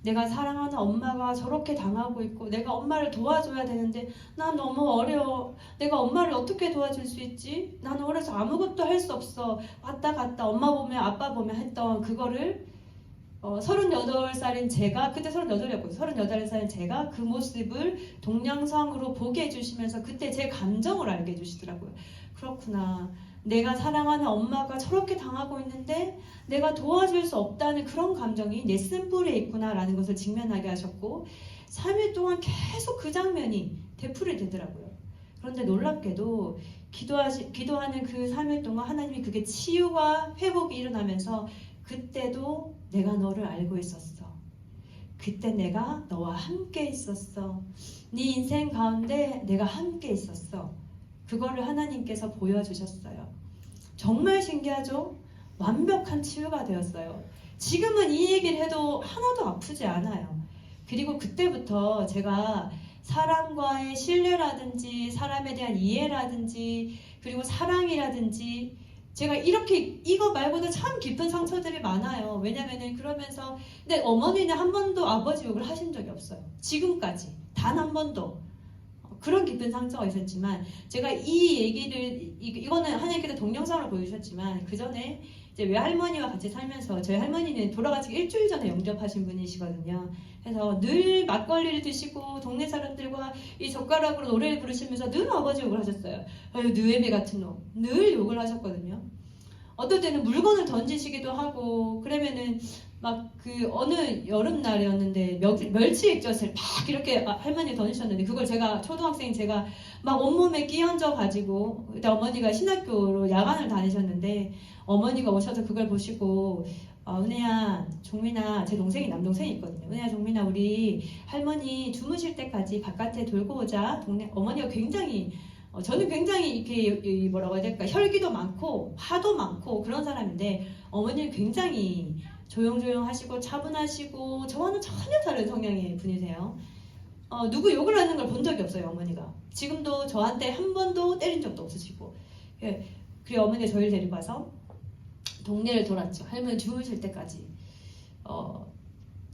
내가 사랑하는 엄마가 저렇게 당하고 있고 내가 엄마를 도와줘야 되는데 난 너무 어려워. 내가 엄마를 어떻게 도와줄 수 있지? 나는 어려서 아무것도 할 수 없어. 왔다 갔다 엄마 보면 아빠 보면 했던 그거를 38살인 제가 그때 38이었고 38살인 제가 그 모습을 동영상으로 보게 해주시면서 그때 제 감정을 알게 해주시더라고요. 그렇구나. 내가 사랑하는 엄마가 저렇게 당하고 있는데 내가 도와줄 수 없다는 그런 감정이 내 쓴뿌리에 있구나라는 것을 직면하게 하셨고 3일 동안 계속 그 장면이 되풀이 되더라고요. 그런데 놀랍게도 기도하는 그 3일 동안 하나님이 그게 치유와 회복이 일어나면서 그때도 내가 너를 알고 있었어. 그때 내가 너와 함께 있었어. 네 인생 가운데 내가 함께 있었어. 그거를 하나님께서 보여주셨어요. 정말 신기하죠? 완벽한 치유가 되었어요. 지금은 이 얘기를 해도 하나도 아프지 않아요. 그리고 그때부터 제가 사람과의 신뢰라든지 사람에 대한 이해라든지 그리고 사랑이라든지 제가 이렇게 이거 말고도 참 깊은 상처들이 많아요. 왜냐면은 그러면서 근데 어머니는 한 번도 아버지 욕을 하신 적이 없어요. 지금까지 단 한 번도. 그런 깊은 상처가 있었지만 제가 이 얘기를 이거는 하나님께서 동영상으로 보여주셨지만 그 전에 이제 외할머니와 같이 살면서 저희 할머니는 돌아가시기 일주일 전에 영접하신 분이시거든요. 그래서 늘 막걸리를 드시고 동네 사람들과 이 젓가락으로 노래를 부르시면서 늘 아버지 욕을 하셨어요. 아유 느에베 같은 놈. 늘 욕을 하셨거든요. 어떨 때는 물건을 던지시기도 하고 그러면은 막 그 어느 여름날이었는데 멸치 액젓을 막 이렇게 할머니 던지셨는데 그걸 제가 초등학생 제가 막 온몸에 끼얹어 가지고 그때 어머니가 신학교로 야간을 다니셨는데 어머니가 오셔서 그걸 보시고 은혜야 종민아 제 동생이 남동생이 있거든요. 은혜야 종민아 우리 할머니 주무실 때까지 바깥에 돌고 오자. 어머니가 굉장히 저는 굉장히 이렇게 뭐라고 해야 될까 혈기도 많고 화도 많고 그런 사람인데 어머니는 굉장히 조용조용하시고 차분하시고 저와는 전혀 다른 성향의 분이세요. 누구 욕을 하는 걸 본 적이 없어요 어머니가. 지금도 저한테 한 번도 때린 적도 없으시고. 그리고 어머니가 저희를 데리고 와서 동네를 돌았죠. 할머니 주무실 때까지.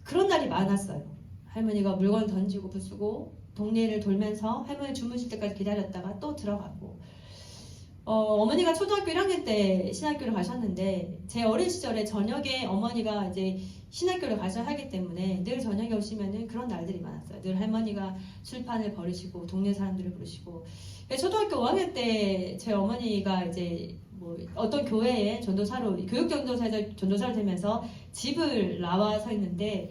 그런 날이 많았어요. 할머니가 물건 던지고 부수고 동네를 돌면서 할머니 주무실 때까지 기다렸다가 또 들어가고 어머니가 초등학교 1학년 때 신학교를 가셨는데 제 어린 시절에 저녁에 어머니가 이제 신학교를 가셔야 하기 때문에 늘 저녁에 오시면은 그런 날들이 많았어요. 늘 할머니가 술판을 벌이시고 동네 사람들을 부르시고 초등학교 5학년 때 제 어머니가 이제 뭐 어떤 교회에 전도사로 교육전도사에서 전도사를 되면서 집을 나와서 있는데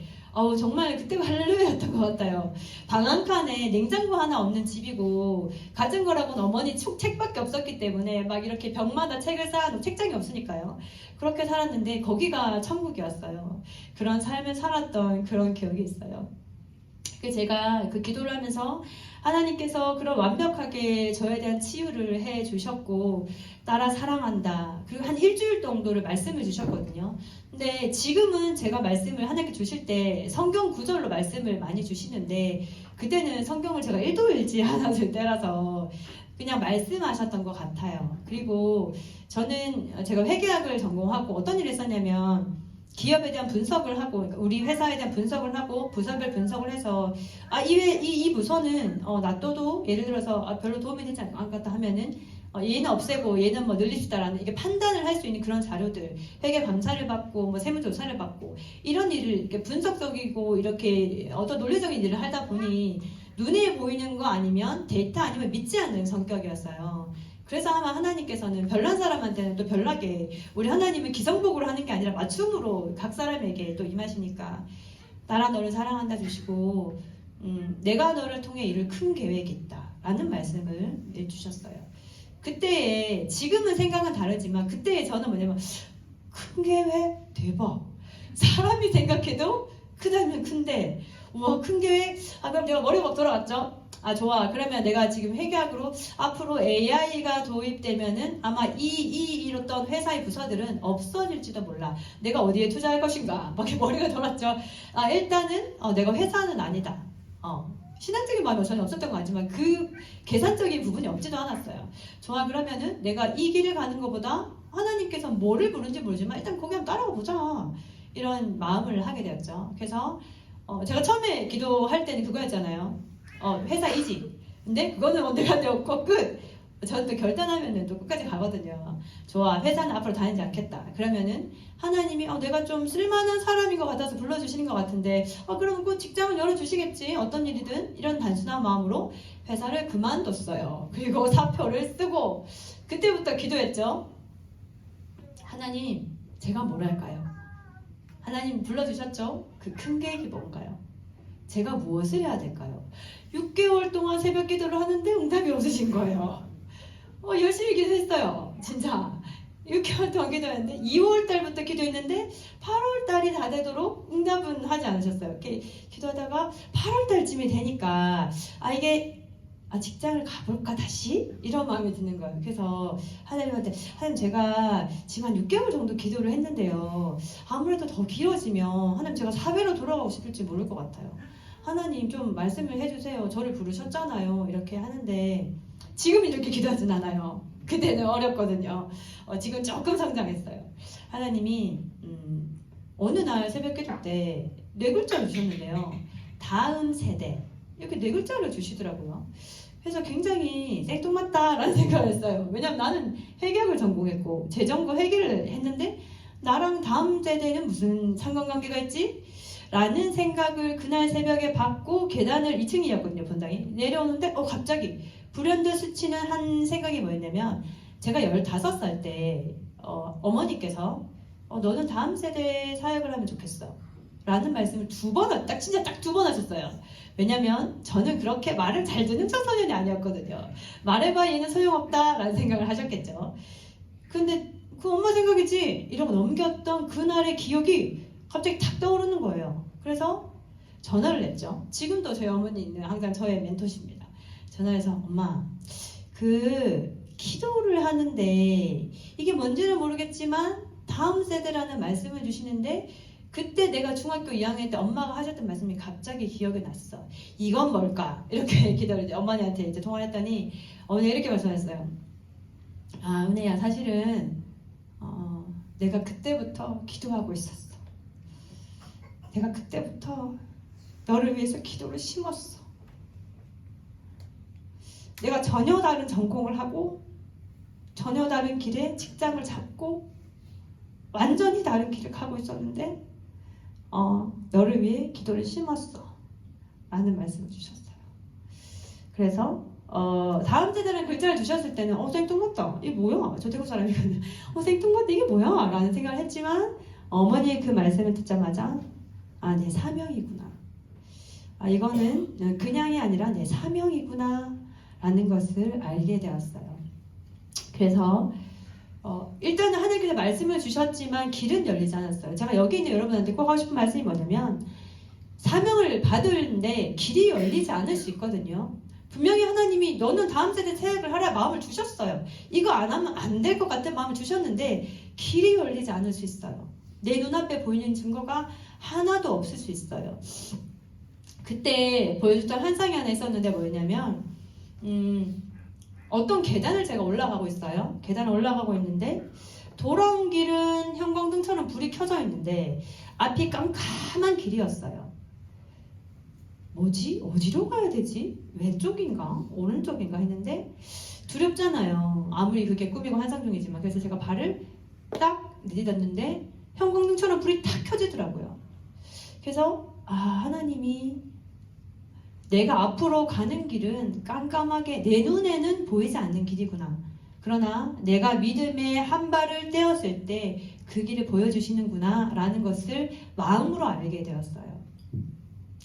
정말 그때가 할렐루야였던 것 같아요. 방 한 칸에 냉장고 하나 없는 집이고 가진 거라고는 어머니 책밖에 없었기 때문에 막 이렇게 벽마다 책을 쌓아놓고 책장이 없으니까요. 그렇게 살았는데 거기가 천국이었어요. 그런 삶을 살았던 그런 기억이 있어요. 제가 그 기도를 하면서 하나님께서 그런 완벽하게 저에 대한 치유를 해 주셨고 나라 사랑한다. 그리고 한 일주일 정도를 말씀을 주셨거든요. 근데 지금은 제가 말씀을 하나님께 주실 때 성경 구절로 말씀을 많이 주시는데 그때는 성경을 제가 1도 읽지 않았을 때라서 그냥 말씀하셨던 것 같아요. 그리고 저는 제가 회계학을 전공하고 어떤 일을 했었냐면 기업에 대한 분석을 하고, 그러니까 우리 회사에 대한 분석을 하고, 부서별 분석을 해서, 이 부서는, 놔둬도, 예를 들어서, 별로 도움이 되지 않겠다 하면은, 얘는 없애고, 얘는 뭐 늘립시다라는, 이게 판단을 할 수 있는 그런 자료들, 회계 감사를 받고, 뭐 세무조사를 받고, 이런 일을 이렇게 분석적이고, 이렇게 어떤 논리적인 일을 하다 보니, 눈에 보이는 거 아니면 데이터 아니면 믿지 않는 성격이었어요. 그래서 아마 하나님께서는 별난 사람한테는 또 별나게, 우리 하나님은 기성복으로 하는 게 아니라 맞춤으로 각 사람에게 또 임하시니까 나라 너를 사랑한다 주시고 내가 너를 통해 이룰 큰 계획이 있다 라는 말씀을 주셨어요. 그때에 지금은 생각은 다르지만 그때에 저는 뭐냐면 큰 계획 대박, 사람이 생각해도 크다면 큰데 우와 큰 계획, 그럼 내가 머리가 막 돌아왔죠. 좋아. 그러면 내가 지금 회계학으로 앞으로 AI가 도입되면은 아마 이렇던 회사의 부서들은 없어질지도 몰라. 내가 어디에 투자할 것인가? 막 이렇게 머리가 돌았죠. 일단은 내가 회사는 아니다. 신앙적인 마음이 전혀 없었던 것 같지만 그 계산적인 부분이 없지도 않았어요. 좋아. 그러면은 내가 이 길을 가는 것보다 하나님께서 뭐를 부른지 모르지만 일단 거기 한번 따라가 보자. 이런 마음을 하게 되었죠. 그래서 제가 처음에 기도할 때는 그거였잖아요. 회사 이직. 근데 그거는 내가 되었고 끝. 저는 또 결단하면은 또 끝까지 가거든요. 좋아. 회사는 앞으로 다니지 않겠다. 그러면은 하나님이 내가 좀 쓸만한 사람인 것 같아서 불러주시는 것 같은데 그럼 그 직장을 열어주시겠지. 어떤 일이든 이런 단순한 마음으로 회사를 그만뒀어요. 그리고 사표를 쓰고 그때부터 기도했죠. 하나님, 제가 뭘 할까요? 하나님 불러주셨죠? 그 큰 계획이 뭔가요? 제가 무엇을 해야 될까요? 6개월 동안 새벽 기도를 하는데 응답이 없으신 거예요. 열심히 기도했어요. 진짜. 6개월 동안 기도했는데 2월 달부터 기도했는데 8월 달이 다 되도록 응답은 하지 않으셨어요. 이렇게 기도하다가 8월 달쯤이 되니까 이게 직장을 가볼까 다시? 이런 마음이 드는 거예요. 그래서 하나님한테 하나님 제가 지금 한 6개월 정도 기도를 했는데요. 아무래도 더 길어지면 하나님 제가 사회로 돌아가고 싶을지 모를 것 같아요. 하나님 좀 말씀을 해주세요. 저를 부르셨잖아요. 이렇게 하는데 지금 이렇게 기도하진 않아요. 그때는 어렵거든요. 지금 조금 성장했어요. 하나님이 어느 날 새벽 기도 때 4글자를 주셨는데요. 다음 세대 이렇게 4글자를 주시더라고요. 그래서 굉장히 생뚱맞다라는 생각을 했어요. 왜냐면 나는 회계학을 전공했고 재정과 회계를 했는데 나랑 다음 세대는 무슨 상관관계가 있지? 라는 생각을 그날 새벽에 받고 계단을 2층이었거든요. 본당이. 내려오는데 갑자기 불현듯 스치는 한 생각이 뭐였냐면 제가 15살 때 어머니께서 너는 다음 세대에 사역을 하면 좋겠어 라는 말씀을 진짜 딱 두 번 하셨어요. 왜냐면 저는 그렇게 말을 잘 듣는 청소년이 아니었거든요. 말해봐 얘는 소용없다 라는 생각을 하셨겠죠. 근데 그 엄마 생각이지 이러고 넘겼던 그날의 기억이 갑자기 탁 떠오르는 거예요. 그래서 전화를 했죠. 지금도 저희 어머니는 항상 저의 멘토십니다. 전화해서 엄마 기도를 하는데 이게 뭔지는 모르겠지만 다음 세대라는 말씀을 주시는데 그때 내가 중학교 2학년 때 엄마가 하셨던 말씀이 갑자기 기억이 났어. 이건 뭘까? 이렇게 기도를 어머니한테 이제 통화를 했더니 어머니가 이렇게 말씀하셨어요. 은혜야 사실은 내가 그때부터 기도하고 있었어. 내가 그때부터 너를 위해서 기도를 심었어. 내가 전혀 다른 전공을 하고 전혀 다른 길에 직장을 잡고 완전히 다른 길을 가고 있었는데 너를 위해 기도를 심었어 라는 말씀을 주셨어요. 그래서 다음 세대라는 글자를 주셨을 때는 생뚱맞다 이게 뭐야 저 태국 사람이거든요. 생뚱맞다 이게 뭐야 라는 생각을 했지만 어머니의 그 말씀을 듣자마자 내 사명이구나, 이거는 그냥이 아니라 내 사명이구나 라는 것을 알게 되었어요. 그래서 일단은 하나님께서 말씀을 주셨지만 길은 열리지 않았어요. 제가 여기 있는 여러분한테 꼭 하고 싶은 말씀이 뭐냐면 사명을 받을는데 길이 열리지 않을 수 있거든요. 분명히 하나님이 너는 다음 세대 사역을 하라 마음을 주셨어요. 이거 안 하면 안 될 것 같은 마음을 주셨는데 길이 열리지 않을 수 있어요. 내 눈앞에 보이는 증거가 하나도 없을 수 있어요. 그때 보여줬던 환상이 하나 있었는데 뭐였냐면 어떤 계단을 제가 올라가고 있어요. 계단을 올라가고 있는데 돌아온 길은 형광등처럼 불이 켜져 있는데 앞이 깜깜한 길이었어요. 뭐지? 어디로 가야 되지? 왼쪽인가? 오른쪽인가 했는데 두렵잖아요. 아무리 그게 꿈이고 환상 중이지만. 그래서 제가 발을 딱 내딛었는데 형광등처럼 불이 탁 켜지더라고요. 그래서 하나님이 내가 앞으로 가는 길은 깜깜하게 내 눈에는 보이지 않는 길이구나. 그러나 내가 믿음의 한 발을 떼었을 때 그 길을 보여주시는구나 라는 것을 마음으로 알게 되었어요.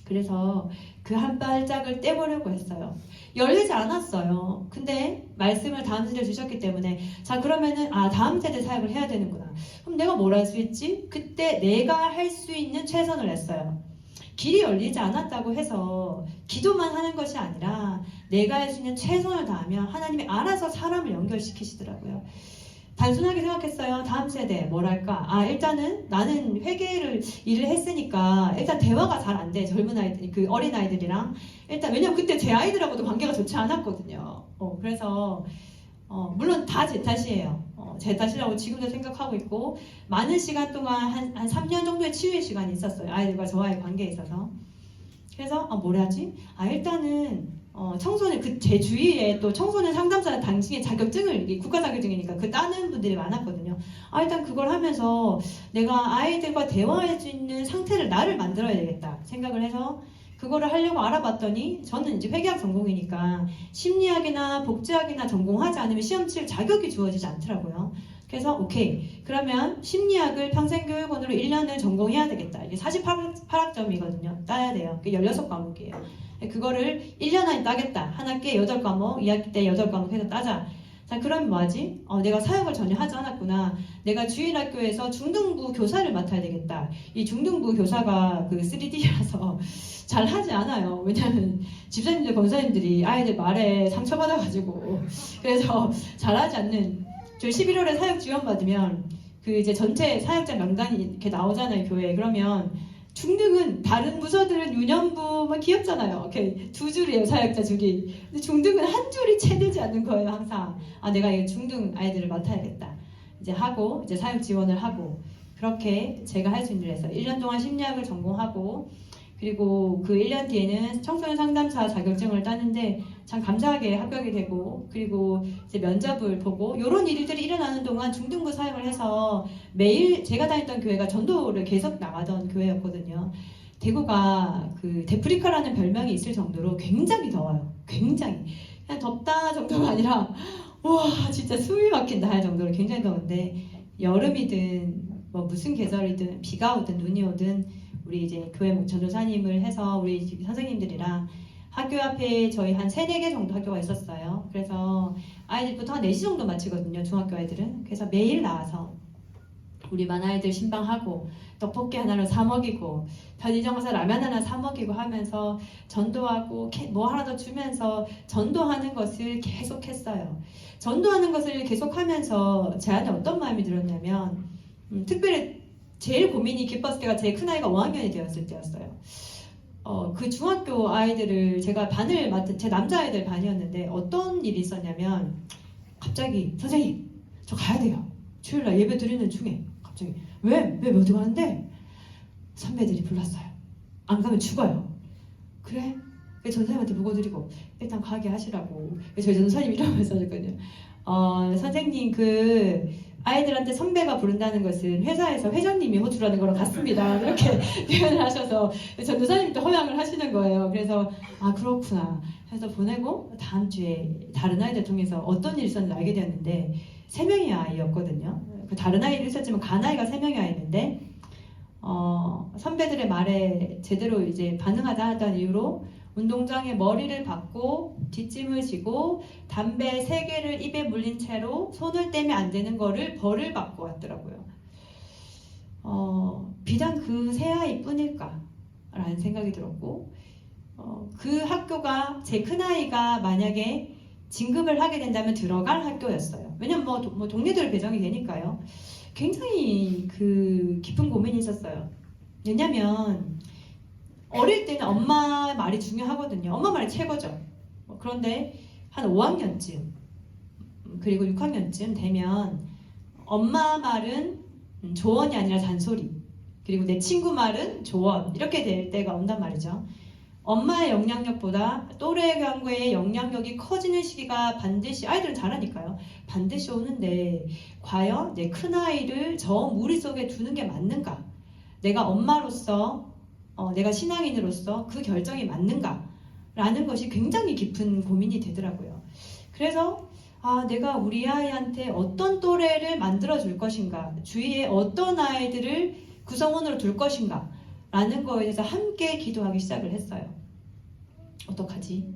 그래서 그 한 발짝을 떼보려고 했어요. 열리지 않았어요. 근데 말씀을 다음 세대에 주셨기 때문에 자 그러면은 다음 세대 사역을 해야 되는구나. 그럼 내가 뭘 할 수 있지? 그때 내가 할 수 있는 최선을 했어요. 길이 열리지 않았다고 해서 기도만 하는 것이 아니라 내가 할 수 있는 최선을 다하면 하나님이 알아서 사람을 연결시키시더라고요. 단순하게 생각했어요. 다음 세대 뭘 할까? 일단은 나는 회계를 일을 했으니까 일단 대화가 잘 안 돼. 젊은 아이들, 그 어린 아이들이랑 일단 왜냐면 그때 제 아이들하고도 관계가 좋지 않았거든요. 그래서 물론 다 제 탓이에요. 제 탓이라고 지금도 생각하고 있고 많은 시간 동안 한 3년 정도의 치유의 시간이 있었어요. 아이들과 저와의 관계에 있어서. 그래서 뭘 하지? 일단은 청소년 제 주위에 또 청소년 상담사 당시에 자격증을 국가 자격증이니까 그 따는 분들이 많았거든요. 일단 그걸 하면서 내가 아이들과 대화할 수 있는 상태를 나를 만들어야 되겠다 생각을 해서 그거를 하려고 알아봤더니 저는 이제 회계학 전공이니까 심리학이나 복지학이나 전공하지 않으면 시험 칠 자격이 주어지지 않더라고요. 그래서 오케이 그러면 심리학을 평생교육원으로 1년을 전공해야 되겠다. 이게 48학점이거든요. 따야 돼요. 16과목이에요. 그거를 1년 안에 따겠다. 한 학기에 8과목, 2학기 때 8과목 해서 따자. 자, 그러면 뭐하지? 내가 사역을 전혀 하지 않았구나. 내가 주일학교에서 중등부 교사를 맡아야 되겠다. 이 중등부 교사가 그 3D라서 잘 하지 않아요. 왜냐면 집사님들, 권사님들이 아이들 말에 상처받아가지고 그래서 잘하지 않는. 저희 11월에 사역 지원받으면 그 이제 전체 사역자 명단이 이렇게 나오잖아요, 교회에. 그러면 중등은 다른 부서들은 유년부 막 귀엽잖아요. 이렇게 2줄이에요, 사역자 줄이. 근데 중등은 한 줄이 채 되지 않는 거예요, 항상. 내가 이 중등 아이들을 맡아야겠다. 이제 하고 이제 사역 지원을 하고 그렇게 제가 할 수 있는 일을 했어요. 1년 동안 심리학을 전공하고 그리고 그 1년 뒤에는 청소년 상담사 자격증을 따는데 참 감사하게 합격이 되고 그리고 이제 면접을 보고 이런 일들이 일어나는 동안 중등부 사역을 해서 매일 제가 다녔던 교회가 전도를 계속 나가던 교회였거든요. 대구가 그 데프리카라는 별명이 있을 정도로 굉장히 더워요. 굉장히 그냥 덥다 정도가 아니라 와 진짜 숨이 막힌다 할 정도로 굉장히 더운데 여름이든 뭐 무슨 계절이든 비가 오든 눈이 오든 우리 이제 교회 전도사님을 해서 우리 선생님들이랑 학교 앞에 저희 한 3-4개 정도 학교가 있었어요. 그래서 아이들부터 한 4시 정도 마치거든요. 중학교 아이들은. 그래서 매일 나와서 우리 만 아이들 신방하고 떡볶이 하나를 사 먹이고 편의점 가서 라면 하나 사 먹이고 하면서 전도하고 뭐 하나 더 주면서 전도하는 것을 계속했어요. 전도하는 것을 계속하면서 제 안에 어떤 마음이 들었냐면 특별히 제일 고민이 깊었을 때가 제 큰아이가 5학년이 되었을 때였어요. 그 중학교 아이들을 제가 반을 맡은 제 남자아이들 반이었는데 어떤 일이 있었냐면 갑자기 선생님 저 가야 돼요. 주일날 예배 드리는 중에 갑자기 왜 어디 가는데? 선배들이 불렀어요. 안 가면 죽어요. 그래? 전사님한테 보고 드리고 일단 가게 하시라고. 저희 전사님 이러면서 하셨거든요. 선생님 그 아이들한테 선배가 부른다는 것은 회사에서 회장님이 호출하는 거랑 같습니다. 이렇게 표현을 하셔서 전도사님도 허락을 하시는 거예요. 그래서 그렇구나 해서 보내고 다음 주에 다른 아이들 통해서 어떤 일이 있었는지 알게 되었는데 3명의 아이였거든요. 그 다른 아이도 있었지만 간아이가 3명의 아이였는데 선배들의 말에 제대로 이제 반응하지 않았다는 이유로 운동장에 머리를 박고 뒷짐을 지고 담배 3개를 입에 물린 채로 손을 떼면 안 되는 거를 벌을 받고 왔더라고요. 비단 그 세 아이뿐일까? 라는 생각이 들었고 그 학교가 제 큰아이가 만약에 진급을 하게 된다면 들어갈 학교였어요. 왜냐면 뭐 동네들 배정이 되니까요. 굉장히 그 깊은 고민이 있었어요. 왜냐면 어릴 때는 엄마 말이 중요하거든요. 엄마 말이 최고죠. 그런데 한 5학년쯤 그리고 6학년쯤 되면 엄마 말은 조언이 아니라 잔소리, 그리고 내 친구 말은 조언, 이렇게 될 때가 온단 말이죠. 엄마의 영향력보다 또래 관계의 영향력이 커지는 시기가 반드시, 아이들은 잘하니까요, 반드시 오는데 과연 내 큰아이를 저 무리 속에 두는 게 맞는가? 내가 엄마로서, 내가 신앙인으로서 그 결정이 맞는가? 라는 것이 굉장히 깊은 고민이 되더라고요. 그래서 내가 우리 아이한테 어떤 또래를 만들어 줄 것인가, 주위에 어떤 아이들을 구성원으로 둘 것인가 라는 거에 대해서 함께 기도하기 시작을 했어요. 어떡하지?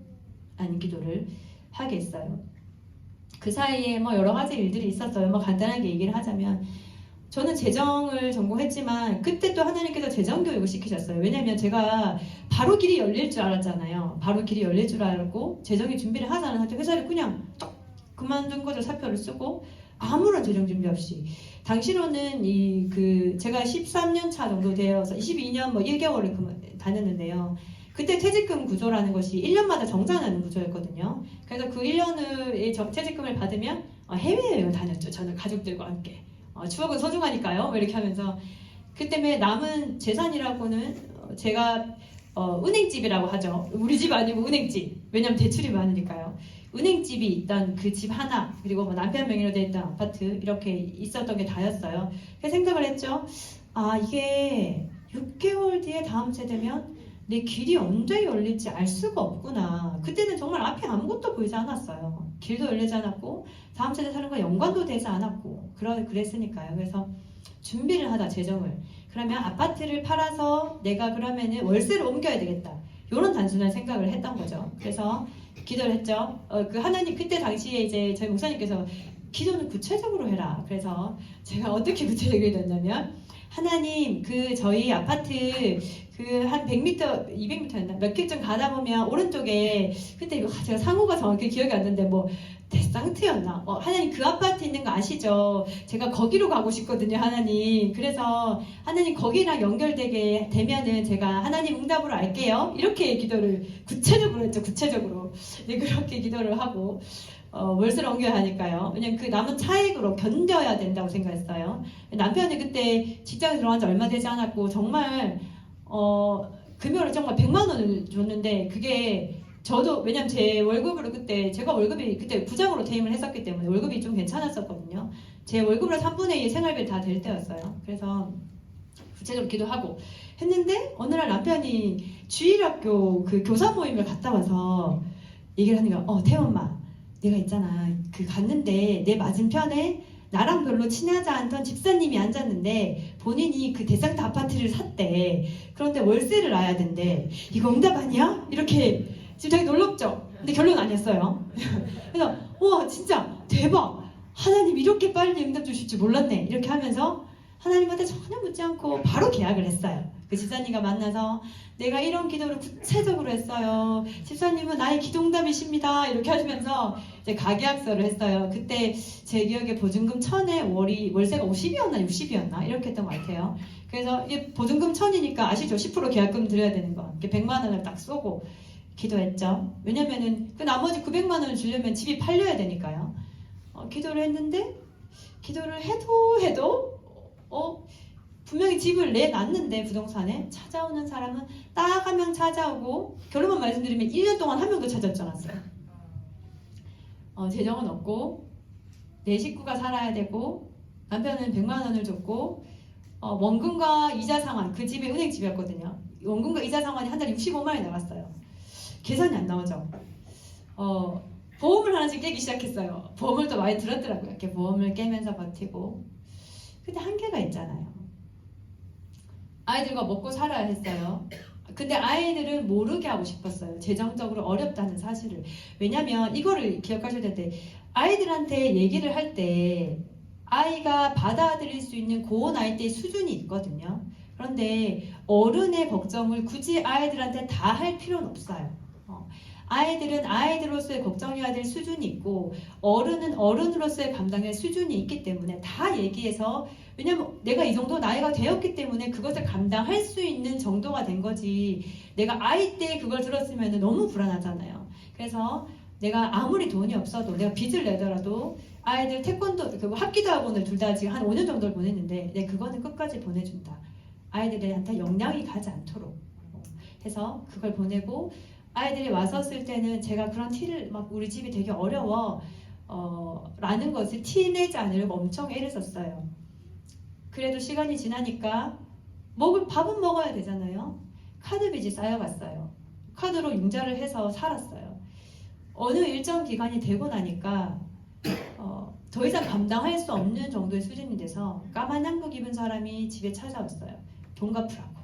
라는 기도를 하게 했어요. 그 사이에 뭐 여러 가지 일들이 있었어요. 뭐 간단하게 얘기를 하자면, 저는 재정을 전공했지만 그때 또 하나님께서 재정 교육을 시키셨어요. 왜냐면 제가 바로 길이 열릴 줄 알았잖아요. 바로 길이 열릴 줄 알고 재정의 준비를 하지 않았는데 회사를 그냥 딱 그만둔 거죠. 사표를 쓰고 아무런 재정 준비 없이. 당시로는 제가 13년 차 정도 되어서 22년 뭐 1개월을 다녔는데요. 그때 퇴직금 구조라는 것이 1년마다 정산하는 구조였거든요. 그래서 그 1년의 퇴직금을 받으면 해외여행을 다녔죠. 저는 가족들과 함께. 추억은 소중하니까요. 뭐 이렇게 하면서. 그 때문에 남은 재산이라고는 제가 은행집이라고 하죠. 우리 집 아니고 은행집. 왜냐면 대출이 많으니까요. 은행집이 있던 그 집 하나, 그리고 뭐 남편 명의로 돼 있던 아파트, 이렇게 있었던 게 다였어요. 그래서 생각을 했죠. 이게 6개월 뒤에 다음 세대면 내 길이 언제 열릴지 알 수가 없구나. 그때는 정말 앞에 아무것도 보이지 않았어요. 길도 열리지 않았고 다음 세대 사람과 연관도 되지 않았고 그랬으니까요. 그래서 준비를 하다, 재정을. 그러면 아파트를 팔아서 내가 그러면은 월세를 옮겨야 되겠다. 이런 단순한 생각을 했던 거죠. 그래서 기도를 했죠. 하나님, 그때 당시에 이제 저희 목사님께서 기도는 구체적으로 해라. 그래서 제가 어떻게 구체적으로 했냐면, 하나님, 저희 아파트 한 100m, 200m였나? 몇 킬쯤 가다 보면 오른쪽에, 근데 제가 상호가 정확히 기억이 안 나는데 뭐 데상트였나? 하나님, 그 아파트 있는 거 아시죠? 제가 거기로 가고 싶거든요, 하나님. 그래서 하나님, 거기랑 연결되게 되면은 제가 하나님 응답으로 알게요. 이렇게 기도를 구체적으로 했죠, 구체적으로. 네, 그렇게 기도를 하고 월세를 옮겨야 하니까요. 왜냐면 그 남은 차익으로 견뎌야 된다고 생각했어요. 남편이 그때 직장에 들어간 지 얼마 되지 않았고 정말 금요일에 정말 100만 원을 줬는데, 그게 저도, 왜냐면 제 월급으로 제가 월급이 그때 부장으로 퇴임을 했었기 때문에 월급이 좀 괜찮았었거든요. 제 월급으로 3분의 2 생활비 다 될 때였어요. 그래서 구체적으로 기도하고 했는데, 어느 날 남편이 주일학교 그 교사 모임을 갔다 와서 얘기를 하는 거야. 태엄마, 내가 있잖아, 갔는데 내 맞은편에 나랑 별로 친하지 않던 집사님이 앉았는데 본인이 그 대상트 아파트를 샀대. 그런데 월세를 놔야 된대. 이거 응답 아니야? 이렇게 지금 되게 놀랍죠? 근데 결론 아니었어요. 그래서 와, 진짜 대박! 하나님 이렇게 빨리 응답 주실 줄 몰랐네. 이렇게 하면서 하나님한테 전혀 묻지 않고 바로 계약을 했어요. 그 집사님과 만나서 내가 이런 기도를 구체적으로 했어요. 집사님은 나의 기도응답이십니다. 이렇게 하시면서 이제 가계약서를 했어요. 그때 제 기억에 보증금 1,000에 월세가 50이었나 60이었나 이렇게 했던 것 같아요. 그래서 이게 보증금 1,000이니까 아시죠? 10% 계약금 드려야 되는 거. 이렇게 100만 원을 딱 쏘고 기도했죠. 왜냐면은 그 나머지 900만 원을 주려면 집이 팔려야 되니까요. 기도를 했는데, 기도를 해도 분명히 집을 내놨는데 부동산에 찾아오는 사람은 딱 한 명 찾아오고, 결론만 말씀드리면 1년 동안 한 명도 찾아오지 않았어요. 재정은 없고 내 식구가 살아야 되고 남편은 100만 원을 줬고 원금과 이자 상환, 그 집이 은행집이었거든요. 원금과 이자 상환이 한 달에 65만 원이 나갔어요. 계산이 안 나오죠. 보험을 하나씩 깨기 시작했어요. 보험을 또 많이 들었더라고요. 이렇게 보험을 깨면서 버티고. 근데 한계가 있잖아요. 아이들과 먹고 살아야 했어요. 근데 아이들은 모르게 하고 싶었어요. 재정적으로 어렵다는 사실을. 왜냐면 이거를 기억하셔야 되는데, 아이들한테 얘기를 할 때 아이가 받아들일 수 있는 그 나이대의 수준이 있거든요. 그런데 어른의 걱정을 굳이 아이들한테 다 할 필요는 없어요. 아이들은 아이들로서의 걱정해야 될 수준이 있고, 어른은 어른으로서의 감당할 수준이 있기 때문에 다 얘기해서, 왜냐면 내가 이 정도 나이가 되었기 때문에 그것을 감당할 수 있는 정도가 된 거지, 내가 아이 때 그걸 들었으면 너무 불안하잖아요. 그래서 내가 아무리 돈이 없어도 내가 빚을 내더라도 아이들 태권도 그 합기도 학원을 둘 다 지금 한 5년 정도를 보냈는데 그거는 끝까지 보내준다. 아이들한테 영향이 가지 않도록 해서 그걸 보내고 아이들이 왔었을 때는 제가 그런 티를 막 우리 집이 되게 어려워 라는 것을 티 내지 않으려고 엄청 애를 썼어요. 그래도 시간이 지나니까 밥은 먹어야 되잖아요. 카드 빚이 쌓여갔어요. 카드로 융자를 해서 살았어요. 어느 일정 기간이 되고 나니까 더 이상 감당할 수 없는 정도의 수준이 돼서 까만 양복 입은 사람이 집에 찾아왔어요. 돈 갚으라고.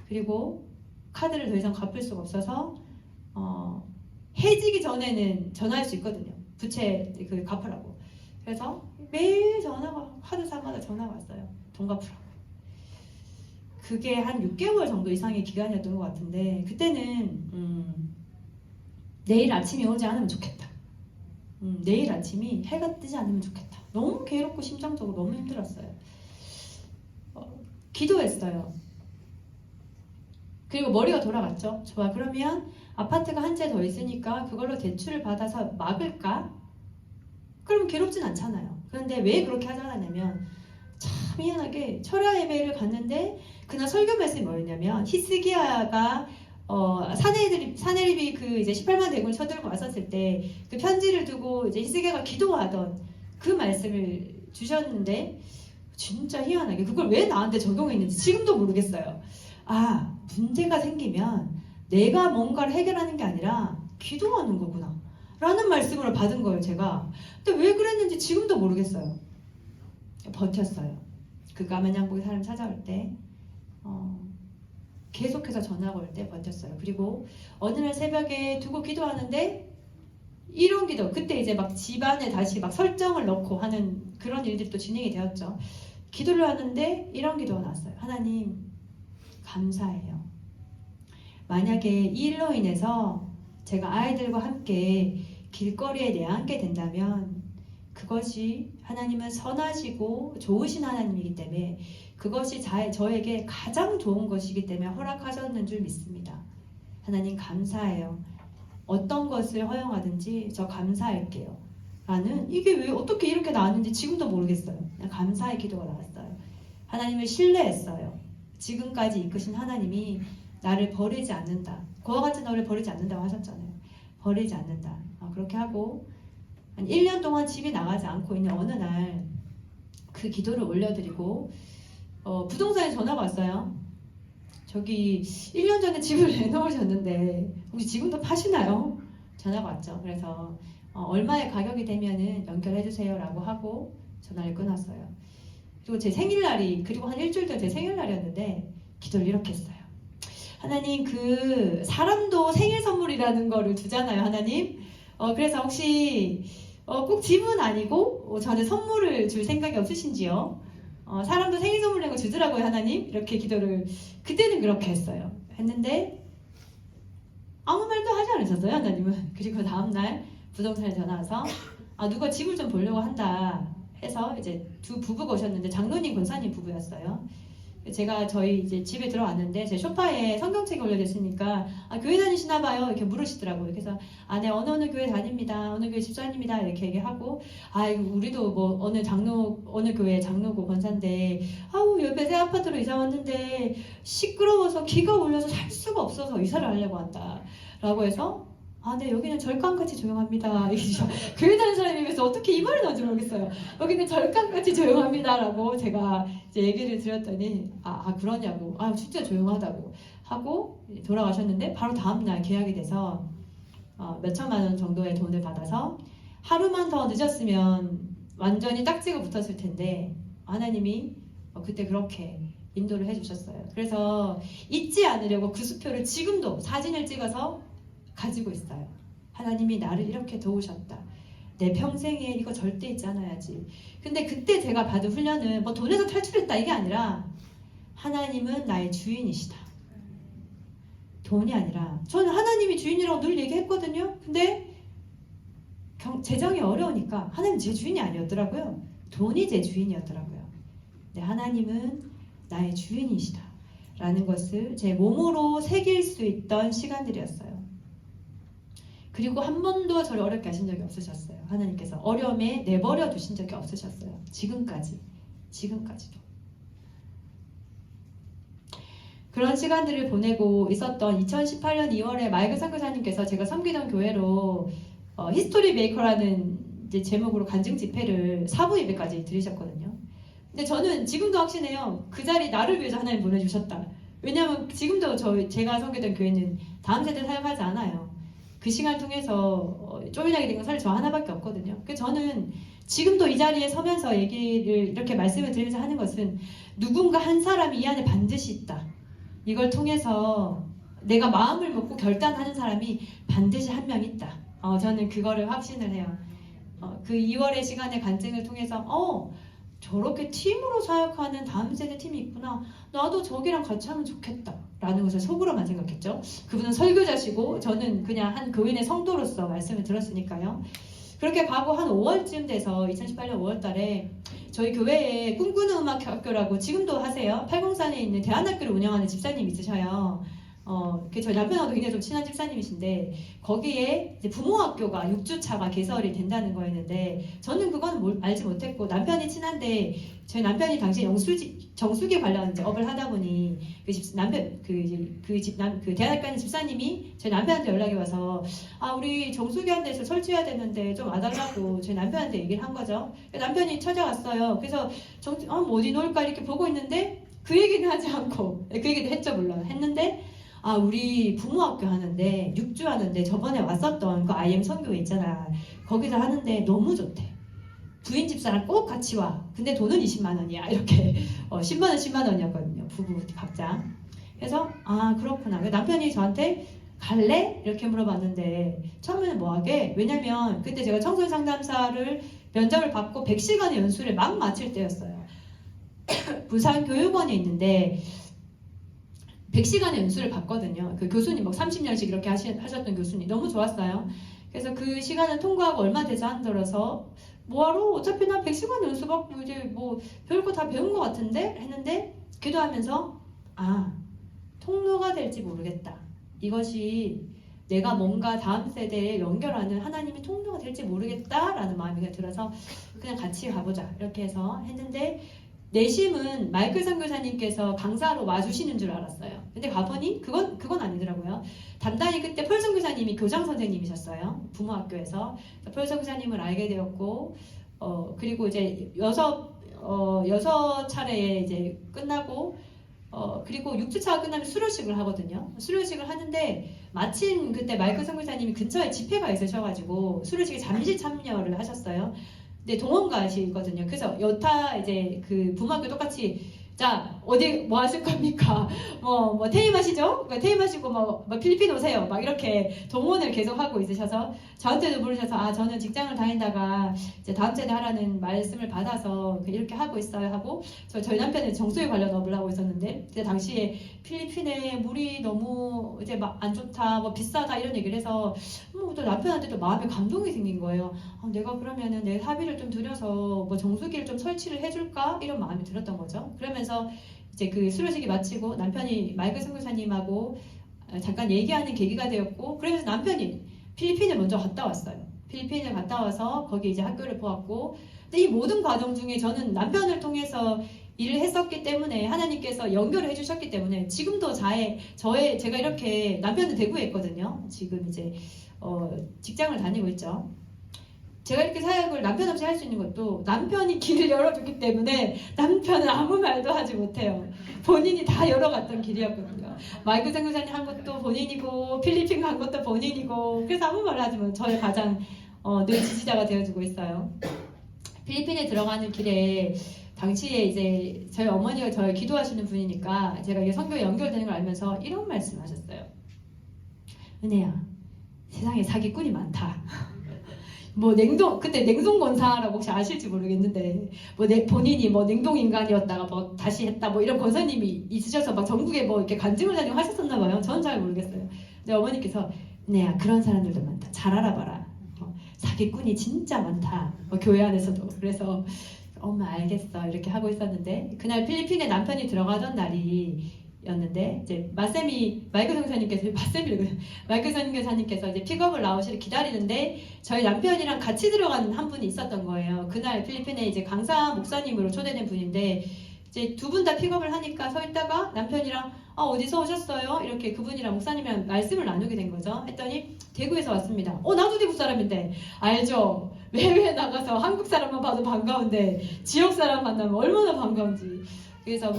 그리고 카드를 더 이상 갚을 수가 없어서 해지기 전에는 전화할 수 있거든요. 부채 갚으라고. 그래서 매일 카드 사마다 전화가 왔어요. 돈 갚으라고. 그게 한 6개월 정도 이상의 기간이었던 것 같은데 그때는 내일 아침이 오지 않으면 좋겠다. 내일 아침이 해가 뜨지 않으면 좋겠다. 너무 괴롭고 심정적으로 너무 힘들었어요. 기도했어요. 그리고 머리가 돌아갔죠. 좋아, 그러면 아파트가 한 채 더 있으니까 그걸로 대출을 받아서 막을까? 그러면 괴롭진 않잖아요. 그런데 왜 그렇게 하지 않았냐면 참 희한하게 철야 예배를 갔는데 그날 설교 말씀이 뭐였냐면 히스기야가 사내립이 이제 18만 대군을 쳐들고 왔었을 때 그 편지를 두고 이제 히스기야가 기도하던 그 말씀을 주셨는데 진짜 희한하게 그걸 왜 나한테 적용했는지 지금도 모르겠어요. 문제가 생기면 내가 뭔가를 해결하는 게 아니라 기도하는 거구나 라는 말씀을 받은 거예요, 제가. 근데 왜 그랬는지 지금도 모르겠어요. 버텼어요. 그 까만 양복의 사람 찾아올 때 계속해서 전화가 올 때 버텼어요. 그리고 어느 날 새벽에 두고 기도하는데 이런 기도, 그때 이제 막 집안에 다시 막 설정을 넣고 하는 그런 일들이 또 진행이 되었죠. 기도를 하는데 이런 기도가 나왔어요. 하나님 감사해요. 만약에 이 일로 인해서 제가 아이들과 함께 길거리에 내앉게 된다면 그것이 하나님은 선하시고 좋으신 하나님이기 때문에 그것이 저에게 가장 좋은 것이기 때문에 허락하셨는 줄 믿습니다. 하나님 감사해요. 어떤 것을 허용하든지 저 감사할게요. 라는 이게 왜 어떻게 이렇게 나왔는지 지금도 모르겠어요. 그냥 감사의 기도가 나왔어요. 하나님을 신뢰했어요. 지금까지 이끄신 하나님이 나를 버리지 않는다. 그와 같은 너를 버리지 않는다고 하셨잖아요. 버리지 않는다. 그렇게 하고 한 1년 동안 집이 나가지 않고 있는 어느 날 그 기도를 올려드리고 부동산에 전화가 왔어요. 저기 1년 전에 집을 내놓으셨는데 혹시 지금도 파시나요? 전화가 왔죠. 그래서 얼마의 가격이 되면은 연결해주세요 라고 하고 전화를 끊었어요. 그리고 제 생일날이 그리고 한 일주일 전 제 생일날이었는데 기도를 이렇게 했어요. 하나님 그 사람도 생일 선물이라는 거를 주잖아요. 하나님. 그래서 혹시 꼭 집은 아니고 저한테 선물을 줄 생각이 없으신지요? 사람도 생일 선물 내고 주더라고요. 하나님. 이렇게 기도를 그때는 그렇게 했어요. 했는데 아무 말도 하지 않으셨어요. 하나님은. 그리고 다음날 부동산에 전화 와서 누가 집을 좀 보려고 한다 해서 이제 두 부부가 오셨는데 장로님 권사님 부부였어요. 제가 저희 이제 집에 들어왔는데 제 소파에 성경책이 올려져 있으니까 교회 다니시나 봐요 이렇게 물으시더라고요. 그래서 네 어느 교회 다닙니다. 어느 교회 집사님입니다. 이렇게 얘기하고 우리도 뭐 어느 교회 장로고 권사인데 옆에 새 아파트로 이사 왔는데 시끄러워서 기가 울려서 살 수가 없어서 이사를 하려고 한다 라고 해서 네 여기는 절강같이 조용합니다. 교회 다니는 사람이 그래서 어떻게 이 말이 나온지 모르겠어요. 여기는 절강같이 조용합니다 라고 제가 이제 얘기를 드렸더니 그러냐고 진짜 조용하다고 하고 돌아가셨는데 바로 다음날 계약이 돼서 몇 천만 원 정도의 돈을 받아서 하루만 더 늦었으면 완전히 딱지가 붙었을 텐데 하나님이 그때 그렇게 인도를 해주셨어요. 그래서 잊지 않으려고 그 수표를 지금도 사진을 찍어서 가지고 있어요. 하나님이 나를 이렇게 도우셨다. 내 평생에 이거 절대 잊지 않아야지. 근데 그때 제가 받은 훈련은 뭐 돈에서 탈출했다 이게 아니라 하나님은 나의 주인이시다. 돈이 아니라 저는 하나님이 주인이라고 늘 얘기했거든요. 근데 재정이 어려우니까 하나님 제 주인이 아니었더라고요. 돈이 제 주인이었더라고요. 근데 하나님은 나의 주인이시다 라는 것을 제 몸으로 새길 수 있던 시간들이었어요. 그리고 한 번도 저를 어렵게 하신 적이 없으셨어요. 하나님께서 어려움에 내버려 두신 적이 없으셨어요. 지금까지도. 그런 시간들을 보내고 있었던 2018년 2월에 마이크 선교사님께서 제가 섬기던 교회로 히스토리 메이커라는 이제 제목으로 간증 집회를 사부 예배까지 드리셨거든요. 근데 저는 지금도 확신해요. 그 자리 나를 위해서 하나님 보내주셨다. 왜냐하면 지금도 제가 섬기던 교회는 다음 세대 사역하지 않아요. 그 시간을 통해서 쪼민하게 된 건 사실 저 하나밖에 없거든요. 그래서 저는 지금도 이 자리에 서면서 얘기를 이렇게 말씀을 드리면서 하는 것은 누군가 한 사람이 이 안에 반드시 있다. 이걸 통해서 내가 마음을 먹고 결단하는 사람이 반드시 한 명 있다. 저는 그거를 확신을 해요. 그 2월의 시간의 간증을 통해서 저렇게 팀으로 사역하는 다음 세대 팀이 있구나. 나도 저기랑 같이 하면 좋겠다. 라는 것을 속으로만 생각했죠. 그분은 설교자시고 저는 그냥 한 교인의 성도로서 말씀을 들었으니까요. 그렇게 가고 한 5월쯤 돼서 2018년 5월 달에 저희 교회에 꿈꾸는 음악학교라고 지금도 하세요. 팔공산에 있는 대안학교를 운영하는 집사님이 있으셔요. 저희 남편하고도 굉장히 좀 친한 집사님이신데 거기에 이제 부모학교가 6주차가 개설이 된다는 거였는데 저는 그건 알지 못했고 남편이 친한데 저희 남편이 당시 정수기 관련 이제 업을 하다 보니 그 대학교 가는 집사님이 저희 남편한테 연락이 와서 우리 정수기 한 데서 설치해야 되는데 좀 와달라고 저희 남편한테 얘기를 한 거죠. 남편이 찾아왔어요. 그래서 뭐 어디 놓을까 이렇게 보고 있는데 그 얘기는 하지 않고 그 얘기도 했죠 물론 했는데 우리 부모학교 하는데 6주 하는데 저번에 왔었던 그 IM 선교회 있잖아. 거기서 하는데 너무 좋대. 부인 집사랑 꼭 같이 와. 근데 돈은 20만 원이야. 이렇게 10만 원 10만 원이었거든요. 부부 각자. 그래서 그렇구나. 남편이 저한테 갈래? 이렇게 물어봤는데 처음에는 뭐하게? 왜냐면 그때 제가 청소년 상담사를 면접을 받고 100시간의 연수를 막 마칠 때였어요. 부산 교육원에 있는데 100시간의 연수를 받거든요. 그 교수님 30년씩 이렇게 하셨던 교수님 너무 좋았어요. 그래서 그 시간을 통과하고 얼마 되지 않더라서 뭐하러 어차피 나 100시간 연수 받고 이제 뭐 배울 거 다 배운 것 같은데 했는데 기도하면서 통로가 될지 모르겠다. 이것이 내가 뭔가 다음 세대에 연결하는 하나님의 통로가 될지 모르겠다라는 마음이 들어서 그냥 같이 가보자 이렇게 해서 했는데 내심은 마이클 선교사님께서 강사로 와주시는 줄 알았어요. 근데 가보니 그건 아니더라고요. 단단히 그때 펄 선교사님이 교장 선생님이셨어요. 부모학교에서 펄 선교사님을 알게 되었고 그리고 이제 여섯 차례에 이제 끝나고 그리고 6주차가 끝나면 수료식을 하거든요. 수료식을 하는데 마침 그때 마이클 선교사님이 근처에 집회가 있으셔가지고 수료식에 잠시 참여를 하셨어요. 근데 동원가시거든요. 그래서 여타 이제 그 부모학교 똑같이 자 어디 뭐 하실 겁니까? 뭐 퇴임하시죠? 퇴임하시고 뭐 필리핀 오세요. 막 이렇게 동원을 계속 하고 있으셔서 저한테도 부르셔서 저는 직장을 다니다가 이제 다음 세대 하라는 말씀을 받아서 이렇게 하고 있어요 하고 저희 남편은 정수기 관련 업을 하고 있었는데 그때 당시에 필리핀에 물이 너무 이제 막 안 좋다, 뭐 비싸다 이런 얘기를 해서 또 남편한테도 마음에 감동이 생긴 거예요. 내가 그러면은 내 사비를 좀 들여서 뭐 정수기를 좀 설치를 해줄까 이런 마음이 들었던 거죠. 그러면서 이제 그 수료식이 마치고 남편이 마이클 선교사님하고 잠깐 얘기하는 계기가 되었고 그러면서 남편이 필리핀을 먼저 갔다 왔어요. 필리핀을 갔다 와서 거기 이제 학교를 보았고 근데 이 모든 과정 중에 저는 남편을 통해서 일을 했었기 때문에 하나님께서 연결을 해주셨기 때문에 지금도 제가 이렇게 남편은 대구에 있거든요. 지금 이제 직장을 다니고 있죠. 제가 이렇게 사역을 남편 없이 할 수 있는 것도 남편이 길을 열어줬기 때문에 남편은 아무 말도 하지 못해요. 본인이 다 열어갔던 길이었거든요. 마이클 선교사님 한 것도 본인이고 필리핀 간 것도 본인이고 그래서 아무 말을 하지 못해요. 저의 가장 늘 지지자가 되어주고 있어요. 필리핀에 들어가는 길에 당시에 이제 저희 어머니가 저를 기도하시는 분이니까 제가 이게 성경에 연결되는 걸 알면서 이런 말씀을 하셨어요. 은혜야, 세상에 사기꾼이 많다. 그때 냉동권사라고 혹시 아실지 모르겠는데 본인이 냉동인간이었다가 다시 했다 이런 권사님이 있으셔서 전국에 이렇게 간증을 다니고 하셨었나 봐요. 저는 잘 모르겠어요. 근데 어머니께서 은혜야, 그런 사람들도 많다. 잘 알아봐라. 사기꾼이 진짜 많다. 교회 안에서도. 그래서 엄마 알겠어 이렇게 하고 있었는데 그날 필리핀에 남편이 들어가던 날이 였는데 이제 마이크 선교사님께서 마이크 선교사님께서 이제 픽업을 나오시를 기다리는데 저희 남편이랑 같이 들어간 한 분이 있었던 거예요. 그날 필리핀에 이제 강사 목사님으로 초대된 분인데 이제 두 분 다 픽업을 하니까 서 있다가 남편이랑 어디서 오셨어요? 이렇게 그분이랑 목사님이랑 말씀을 나누게 된 거죠. 했더니 대구에서 왔습니다. 나도 대구 사람인데 알죠? 해외에 나가서 한국 사람만 봐도 반가운데 지역 사람 만나면 얼마나 반가운지. 그래서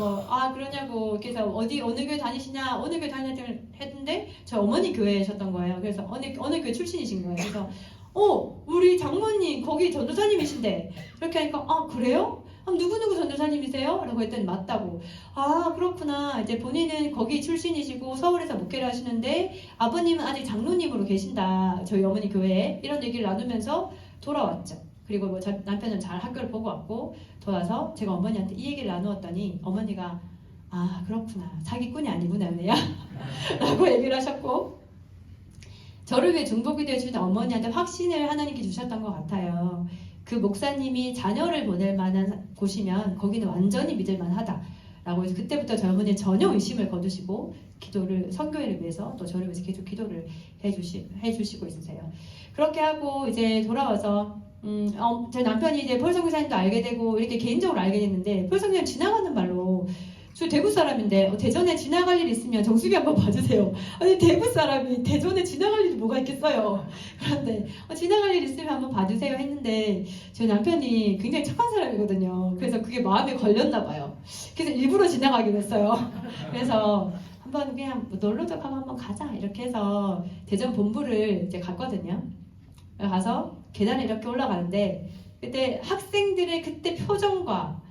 그러냐고. 그래서 어느 교회 다니시냐? 어느 교회 다니냐 했는데 저 어머니 교회셨던 거예요. 그래서 어느 교회 출신이신 거예요. 그래서 우리 장모님 거기 전도사님이신데 이렇게 하니까 그래요? 누구누구 전도사님이세요? 라고 했더니 맞다고. 그렇구나. 이제 본인은 거기 출신이시고 서울에서 목회를 하시는데 아버님은 아직 장로님으로 계신다. 저희 어머니 교회에. 이런 얘기를 나누면서 돌아왔죠. 그리고 남편은 잘 학교를 보고 왔고 돌아와서 제가 어머니한테 이 얘기를 나누었더니 어머니가 그렇구나. 사기꾼이 아니구나 은혜야. 라고 얘기를 하셨고 저를 위해 중보기도 해주신 어머니한테 확신을 하나님께 주셨던 것 같아요. 그 목사님이 자녀를 보낼 만한 곳이면 거기는 완전히 믿을 만하다 라고 해서 그때부터 저희 어머니 전혀 의심을 거두시고 기도를 선교회를 위해서 또 저를 위해서 계속 기도를 해주시고 있으세요. 그렇게 하고 이제 돌아와서 제 남편이 이제 폴 선교사님도 알게 되고 이렇게 개인적으로 알게 됐는데 폴 선교사님 지나가는 말로 저 대구 사람인데 대전에 지나갈 일 있으면 정수기 한번 봐주세요. 아니 대구 사람이 대전에 지나갈 일이 뭐가 있겠어요. 그런데 지나갈 일 있으면 한번 봐주세요 했는데 저희 남편이 굉장히 착한 사람이거든요. 그래서 그게 마음에 걸렸나 봐요. 그래서 일부러 지나가기로 했어요. 그래서 한번 그냥 놀러도 가고 한번 가자 이렇게 해서 대전 본부를 이제 갔거든요. 가서 계단을 이렇게 올라가는데 그때 학생들의 그때 표정과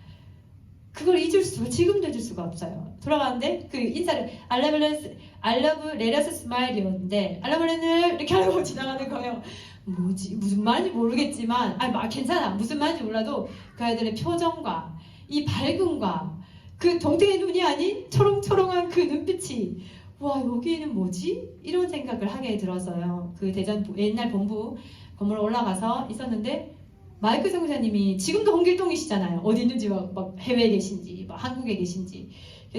그걸 지금도 잊을 수가 없어요. 돌아가는데 그 인사를 I love let us smile이었는데 I love let 이렇게 하려고 지나가는 거예요. 무슨 말인지 모르겠지만 괜찮아. 무슨 말인지 몰라도 그 아이들의 표정과 이 밝음과 그 동태의 눈이 아닌 초롱초롱한 그 눈빛이 와 여기는 뭐지? 이런 생각을 하게 들었어요. 그 대전 옛날 본부 건물 올라가서 있었는데 마이크 선교사님이 지금도 홍길동이시잖아요. 어디 있는지 막 해외에 계신지 막 한국에 계신지.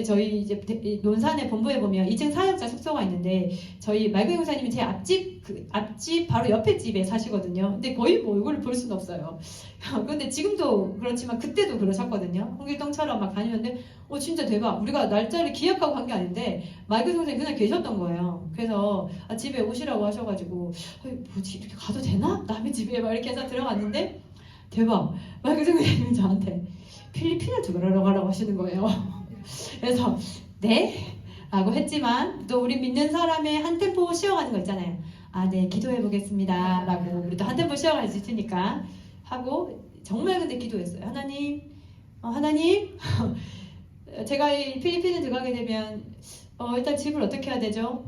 저희 이제 논산의 본부에 보면 2층 사역자 숙소가 있는데 저희 마이크 선교사님이 제 앞집 바로 옆에 집에 사시거든요. 근데 거의 얼굴을 볼 수는 없어요. 근데 지금도 그렇지만 그때도 그러셨거든요. 홍길동처럼 막 다니는데 진짜 대박. 우리가 날짜를 기약하고 간 게 아닌데 마이크 선생님 그날 계셨던 거예요. 그래서 집에 오시라고 하셔가지고 뭐지 이렇게 가도 되나? 남의 집에 막 이렇게 해서 들어갔는데 대박. 마이크 선생님이 저한테 필리핀에 들어가라고 하시는 거예요. 그래서 네? 라고 했지만 또 우리 믿는 사람의 한 템포 쉬어가는 거 있잖아요. 네 기도해 보겠습니다 라고 우리 또 한 템포 쉬어갈 수 있으니까 하고 정말 근데 기도했어요. 하나님 제가 이 필리핀에 들어가게 되면 일단 집을 어떻게 해야 되죠?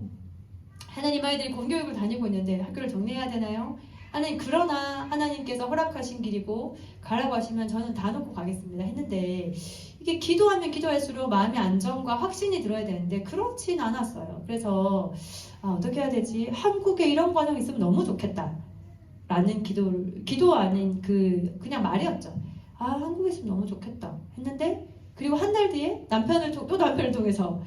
하나님 아이들이 공교육을 다니고 있는데 학교를 정리해야 되나요? 하나님 그러나 하나님께서 허락하신 길이고 가라고 하시면 저는 다 놓고 가겠습니다 했는데 이게 기도하면 기도할수록 마음의 안정과 확신이 들어야 되는데 그렇진 않았어요. 그래서 어떻게 해야 되지? 한국에 이런 과정이 있으면 너무 좋겠다 라는 기도 아닌 그냥 말이었죠. 한국에 있으면 너무 좋겠다 했는데 그리고 한 달 뒤에 남편을 통해서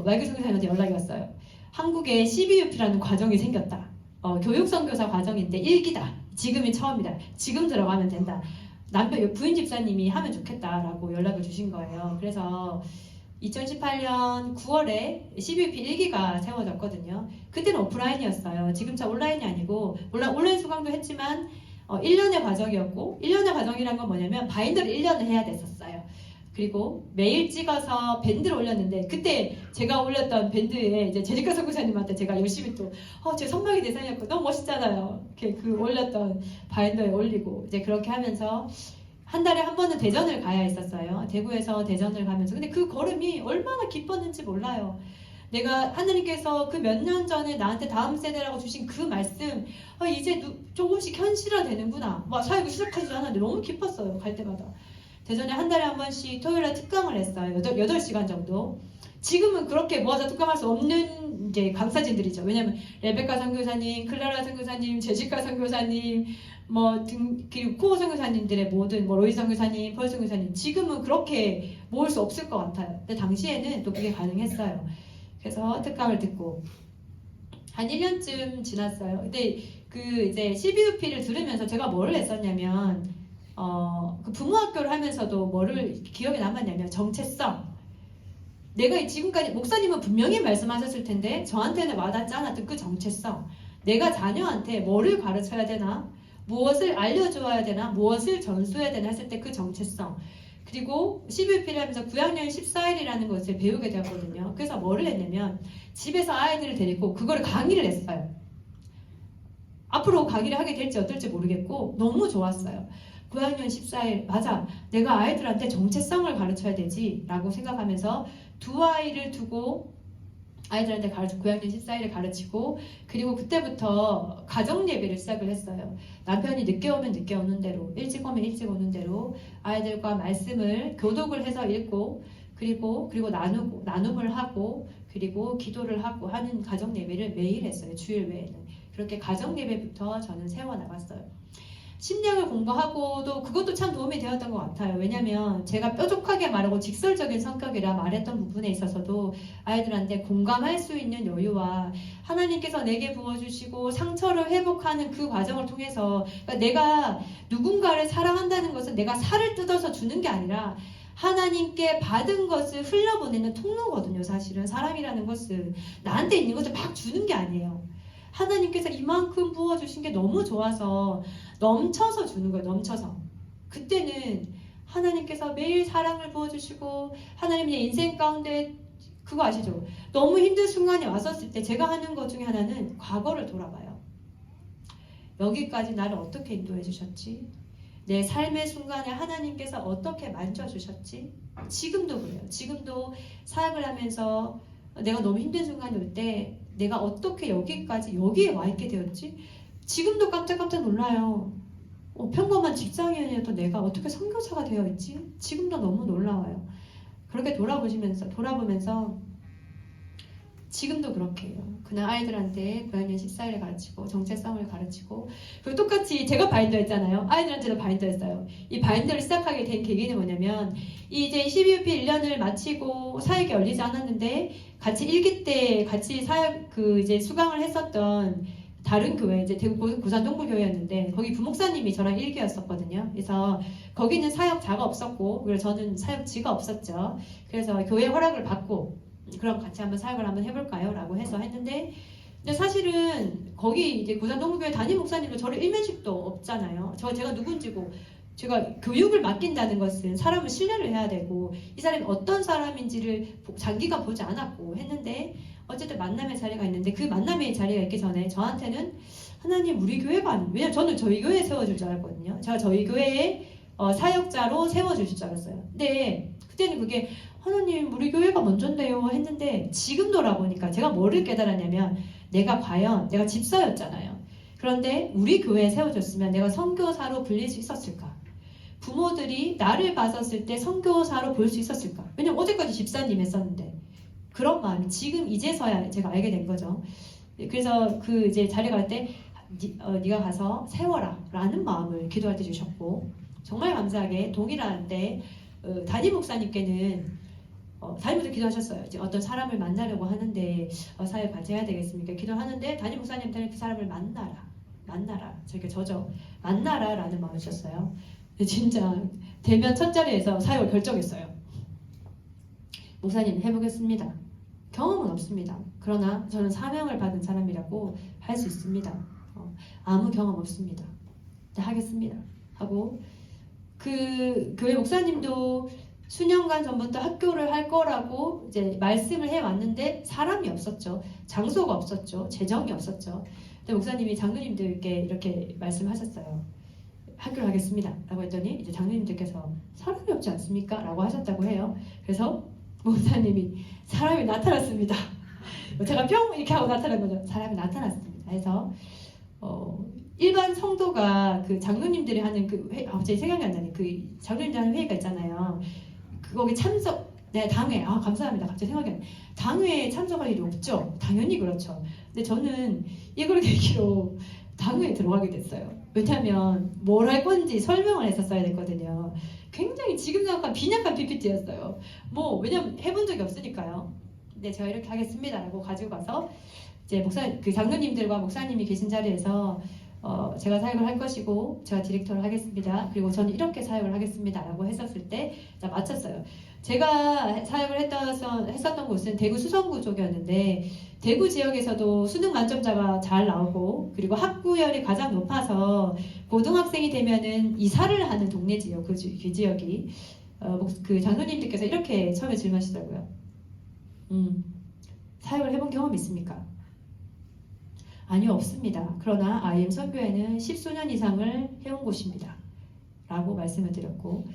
마이크 선교사님한테 연락이 왔어요. 한국에 CBUP라는 과정이 생겼다. 교육선교사 과정인데 1기다. 지금이 처음이다. 지금 들어가면 된다. 부인 집사님이 하면 좋겠다라고 연락을 주신 거예요. 그래서 2018년 9월에 CBUP 1기가 세워졌거든요. 그때는 오프라인이었어요. 지금처럼 온라인이 아니고 물론 온라인 수강도 했지만 1년의 과정이었고 1년의 과정이란 건 뭐냐면 바인더를 1년을 해야 됐었어요. 그리고 매일 찍어서 밴드를 올렸는데 그때 제가 올렸던 밴드에 이제 제리카 선교사님한테 제가 열심히 제 선망의 대상이었고 너무 멋있잖아요. 이렇게 올렸던 바인더에 올리고 이제 그렇게 하면서 한 달에 한 번은 대전을 가야 했었어요. 대구에서 대전을 가면서 근데 그 걸음이 얼마나 기뻤는지 몰라요. 내가 하나님께서 그 몇 년 전에 나한테 다음 세대라고 주신 그 말씀 이제 조금씩 현실화되는구나. 사역을 시작하지 않았는데 너무 기뻤어요. 갈 때마다. 대전에 한 달에 한 번씩 토요일에 특강을 했어요. 8시간 정도. 지금은 그렇게 모아서 특강할 수 없는 이제 강사진들이죠. 왜냐하면 레베카 선교사님, 클라라 선교사님, 제시카 선교사님, 그리고 코어 선교사님들의 모든 로이 선교사님, 펄 선교사님, 지금은 그렇게 모을 수 없을 것 같아요. 근데 당시에는 또 그게 가능했어요. 그래서 특강을 듣고 한 1년쯤 지났어요. 근데 그 이제 CBUP를 들으면서 제가 뭐를 했었냐면 그 부모학교를 하면서도 뭐를 기억에 남았냐면 정체성. 내가 지금까지 목사님은 분명히 말씀하셨을 텐데 저한테는 와닿지 않았던 그 정체성. 내가 자녀한테 뭐를 가르쳐야 되나? 무엇을 알려줘야 되나? 무엇을 전수해야 되나 했을 때 그 정체성. 그리고 CBUP를 하면서 9학년 14일이라는 것을 배우게 되었거든요. 그래서 뭐를 했냐면 집에서 아이들을 데리고 그거를 강의를 했어요. 앞으로 강의를 하게 될지 어떨지 모르겠고 너무 좋았어요. 9학년 14일 맞아, 내가 아이들한테 정체성을 가르쳐야 되지 라고 생각하면서 두 아이를 두고 아이들한테 9학년 14일을 가르치고, 그리고 그때부터 가정 예배를 시작을 했어요. 남편이 늦게 오면 늦게 오는 대로, 일찍 오면 일찍 오는 대로 아이들과 말씀을 교독을 해서 읽고, 그리고 나눔을 하고, 그리고 기도를 하고 하는 가정 예배를 매일 했어요. 주일 외에는. 그렇게 가정 예배부터 저는 세워 나갔어요. 심리학을 공부하고도 그것도 참 도움이 되었던 것 같아요. 왜냐하면 제가 뾰족하게 말하고 직설적인 성격이라 말했던 부분에 있어서도 아이들한테 공감할 수 있는 여유와 하나님께서 내게 부어주시고 상처를 회복하는 그 과정을 통해서, 그러니까 내가 누군가를 사랑한다는 것은 내가 살을 뜯어서 주는 게 아니라 하나님께 받은 것을 흘려보내는 통로거든요. 사실은 사람이라는 것은 나한테 있는 것을 막 주는 게 아니에요. 하나님께서 이만큼 부어주신 게 너무 좋아서 넘쳐서 주는 거예요. 넘쳐서. 그때는 하나님께서 매일 사랑을 부어주시고, 하나님 내 인생 가운데 그거 아시죠? 너무 힘든 순간이 왔었을 때 제가 하는 것 중에 하나는 과거를 돌아봐요. 여기까지 나를 어떻게 인도해 주셨지? 내 삶의 순간에 하나님께서 어떻게 만져주셨지? 지금도 그래요. 지금도 사역을 하면서 내가 너무 힘든 순간이 올 때 내가 어떻게 여기에 와 있게 되었지? 지금도 깜짝깜짝 놀라요. 평범한 직장인이었던 내가 어떻게 선교사가 되어 있지? 지금도 너무 놀라워요. 그렇게 돌아보면서 지금도 그렇게 해요. 그날 아이들한테 9학년 14일에 가르치고 정체성을 가르치고, 그리고 똑같이 제가 바인더 했잖아요. 아이들한테도 바인더 했어요. 이 바인더를 시작하게 된 계기는 뭐냐면, 이제 12UP 1년을 마치고 사역이 열리지 않았는데 같이 1기 때 같이 사역 이제 수강을 했었던 다른 교회, 이제 대구 부산 동부교회였는데 거기 부목사님이 저랑 1기였었거든요. 그래서 거기는 사역자가 없었고, 그리고 저는 사역지가 없었죠. 그래서 교회 허락을 받고 그럼 같이 한번 사역을 한번 해볼까요? 라고 해서 했는데, 근데 사실은 거기 이제 부산 동부교회 담임 목사님도 저를 일면식도 없잖아요. 제가 누군지고, 제가 교육을 맡긴다는 것은 사람을 신뢰를 해야 되고 이 사람이 어떤 사람인지를 장기간 보지 않았고 했는데, 어쨌든 만남의 자리가 있는데 그 만남의 자리가 있기 전에 저한테는 하나님 우리 교회가 아니에요. 왜냐면 저는 저희 교회에 세워줄 줄 알았거든요. 제가 저희 교회에 사역자로 세워주실 줄 알았어요. 근데 그때는 그게 하나님 우리 교회가 먼저인데요 했는데, 지금 돌아보니까 제가 뭐를 깨달았냐면, 내가 집사였잖아요. 그런데 우리 교회에 세워졌으면 내가 선교사로 불릴 수 있었을까? 부모들이 나를 봤었을 때 선교사로 볼 수 있었을까? 왜냐면 어제까지 집사님 했었는데. 그런 마음이 지금 이제서야 제가 알게 된 거죠. 그래서 그 이제 자리 갈 때 네가 가서 세워라 라는 마음을 기도할 때 주셨고, 정말 감사하게 동일한데 담임 목사님께는 담임도 기도하셨어요. 이제 어떤 사람을 만나려고 하는데 사역 같이 해야 되겠습니까? 기도하는데 담임 목사님한테는 그 사람을 만나라. 저죠. 만나라 라는 마음을 주셨어요. 진짜 대면 첫 자리에서 사역을 결정했어요. 목사님 해보겠습니다. 경험은 없습니다. 그러나 저는 사명을 받은 사람이라고 할 수 있습니다. 아무 경험 없습니다. 네, 하겠습니다. 하고, 그 교회 목사님도 수년간 전부터 학교를 할 거라고 이제 말씀을 해왔는데 사람이 없었죠. 장소가 없었죠. 재정이 없었죠. 근데 목사님이 장로님들께 이렇게 말씀하셨어요. 학교를 하겠습니다. 라고 했더니 이제 장로님들께서 사람이 없지 않습니까? 라고 하셨다고 해요. 그래서 목사님이 사람이 나타났습니다. 제가 평 이렇게 하고 나타난 거죠. 사람이 나타났습니다. 해서 일반 성도가 그 장로님들이 하는 그 갑자기 생각이 안 나네. 그 장로님들 하는 회의가 있잖아요. 거기 네, 당회. 아, 감사합니다. 갑자기 생각이 나요. 당회에 참석할 일이 없죠. 당연히 그렇죠. 근데 저는 이걸 계기로 당회에 들어가게 됐어요. 왜냐하면 뭘 할 건지 설명을 했었어야 됐거든요. 굉장히 지금 생각하면 빈약한 PPT였어요. 뭐 왜냐면 해본 적이 없으니까요. 근데 제가 이렇게 하겠습니다라고 가지고 가서 이제 그 장로님들과 목사님이 계신 자리에서 제가 사역을 할 것이고 제가 디렉터를 하겠습니다. 그리고 저는 이렇게 사역을 하겠습니다라고 했었을 때 마쳤어요. 제가 사역을 했었던 곳은 대구 수성구 쪽이었는데 대구 지역에서도 수능 만점자가 잘 나오고 그리고 학구열이 가장 높아서 고등학생이 되면은 이사를 하는 동네 지역 그 지역이 그 장로님들께서 이렇게 처음에 질문하시더라고요. 사역을 해본 경험 있습니까? 아니요, 없습니다. 그러나 IM 선교회는 10수년 이상을 해온 곳입니다. 라고 말씀을 드렸고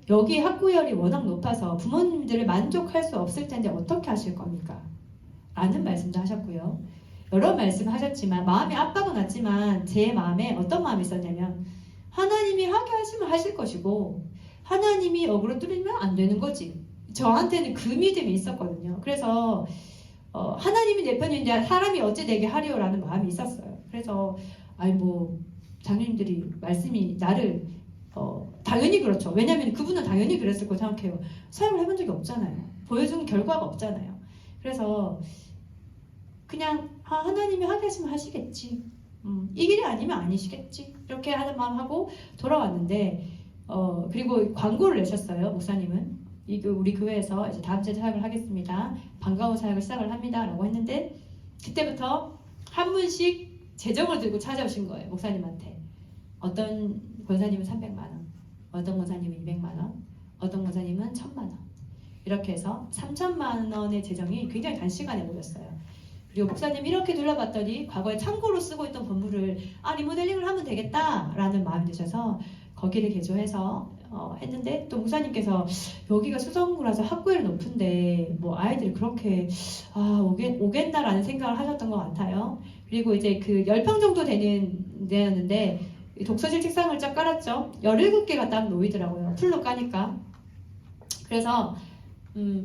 여기 학구열이 워낙 높아서 부모님들을 만족할 수 없을 텐데 어떻게 하실 겁니까? 라는 말씀도 하셨고요. 여러 말씀을 하셨지만 마음에 압박은 왔지만 제 마음에 어떤 마음이 있었냐면 하나님이 하게 하시면 하실 것이고 하나님이 어그로 뚫리면 안 되는 거지. 저한테는 그 믿음이 있었거든요. 그래서 하나님이 내 편인데 사람이 어찌 되게 하리오라는 마음이 있었어요. 그래서 아니 뭐 장로님들이 말씀이 나를 당연히 그렇죠. 왜냐하면 그분은 당연히 그랬을 거라고 생각해요. 사역을 해본 적이 없잖아요. 보여준 결과가 없잖아요. 그래서 그냥 하나님이 하게 하시면 하시겠지. 이 길이 아니면 아니시겠지. 이렇게 하는 마음 하고 돌아왔는데 그리고 광고를 내셨어요. 목사님은 우리 교회에서 이제 다음 주에 사역을 하겠습니다. 반가운 사역을 시작을 합니다라고 했는데 그때부터 한 분씩 재정을 들고 찾아오신 거예요. 목사님한테. 어떤 권사님은 300만 원, 어떤 권사님은 200만 원, 어떤 권사님은 1000만 원. 이렇게 해서 3천만 원의 재정이 굉장히 단시간에 모였어요. 그리고 목사님 이렇게 둘러봤더니 과거에 참고로 쓰고 있던 건물을 리모델링을 하면 되겠다라는 마음이 드셔서 거기를 개조해서 했는데 또 목사님께서 여기가 수성구라서 학구열이 높은데 뭐 아이들이 그렇게 오겠나라는 생각을 하셨던 것 같아요. 그리고 이제 그 10평 정도 되는 데였는데 독서실 책상을 쫙 깔았죠. 17개가 딱 놓이더라고요. 풀로 까니까. 그래서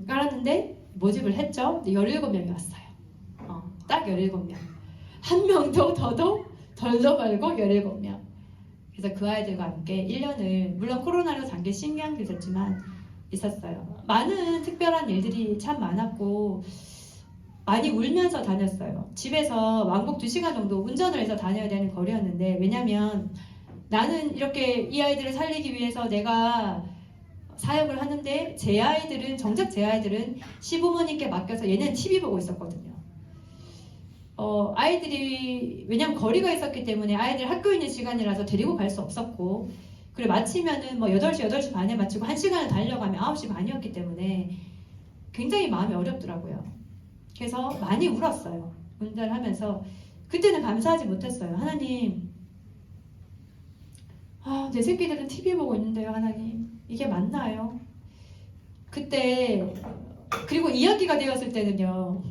깔았는데 모집을 했죠. 17명이 왔어요. 딱 17명. 한 명도 더도 덜도 말고 17명. 그래서 그 아이들과 함께 1년을 물론 코로나로 잠시 신경도 있었어요. 많은 특별한 일들이 참 많았고 많이 울면서 다녔어요. 집에서 왕복 2시간 정도 운전을 해서 다녀야 되는 거리였는데 왜냐면 나는 이렇게 이 아이들을 살리기 위해서 내가 사역을 하는데 정작 제 아이들은 시부모님께 맡겨서 얘는 TV 보고 있었거든요. 아이들이 왜냐면 거리가 있었기 때문에 아이들 학교 있는 시간이라서 데리고 갈 수 없었고 그리고 마치면은 뭐 8시 반에 마치고 1시간을 달려가면 9시 반이었기 때문에 굉장히 마음이 어렵더라고요. 그래서 많이 울었어요. 운전을 하면서 그때는 감사하지 못했어요. 하나님 내 새끼들은 TV 보고 있는데요. 하나님 이게 맞나요? 그때 그리고 2학기가 되었을 때는요.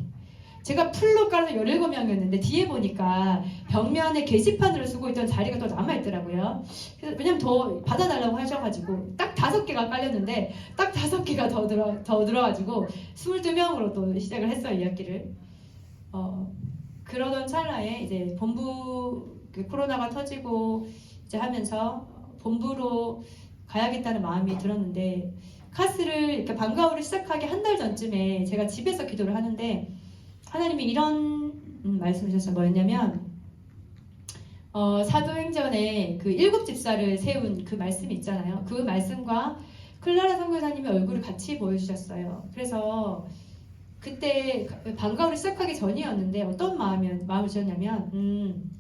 제가 풀로 깔아서 17명이었는데 뒤에 보니까 벽면에 게시판으로 쓰고 있던 자리가 또 남아있더라고요. 그래서 왜냐면 더 받아달라고 하셔가지고 딱 5개가 깔렸는데 딱 5개가 더 들어가지고 22명으로 또 시작을 했어요. 2학기를. 그러던 찰나에 이제 본부 코로나가 터지고 이제 하면서 본부로 가야겠다는 마음이 들었는데 카스를 이렇게 방과후를 시작하기 한 달 전쯤에 제가 집에서 기도를 하는데 하나님이 이런 말씀을 주셨어요. 뭐였냐면 사도행전에 그 7집사를 세운 그 말씀이 있잖아요. 그 말씀과 클라라 선교사님의 얼굴을 같이 보여주셨어요. 그래서 그때 방과후를 시작하기 전이었는데 어떤 마음을 주셨냐면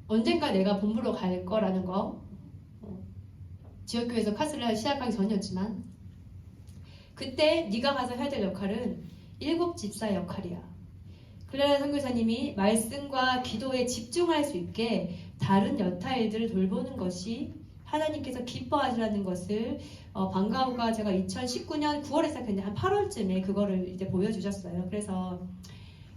언젠가 내가 본부로 갈 거라는 거 지역교회에서 카스를 시작하기 전이었지만 그때 네가 가서 해야 될 역할은 7집사 역할이야. 클라라 선교사님이 말씀과 기도에 집중할 수 있게 다른 여타일들을 돌보는 것이 하나님께서 기뻐하시라는 것을 방과후가 제가 2019년 9월에 시작했는데 한 8월쯤에 그거를 이제 보여주셨어요. 그래서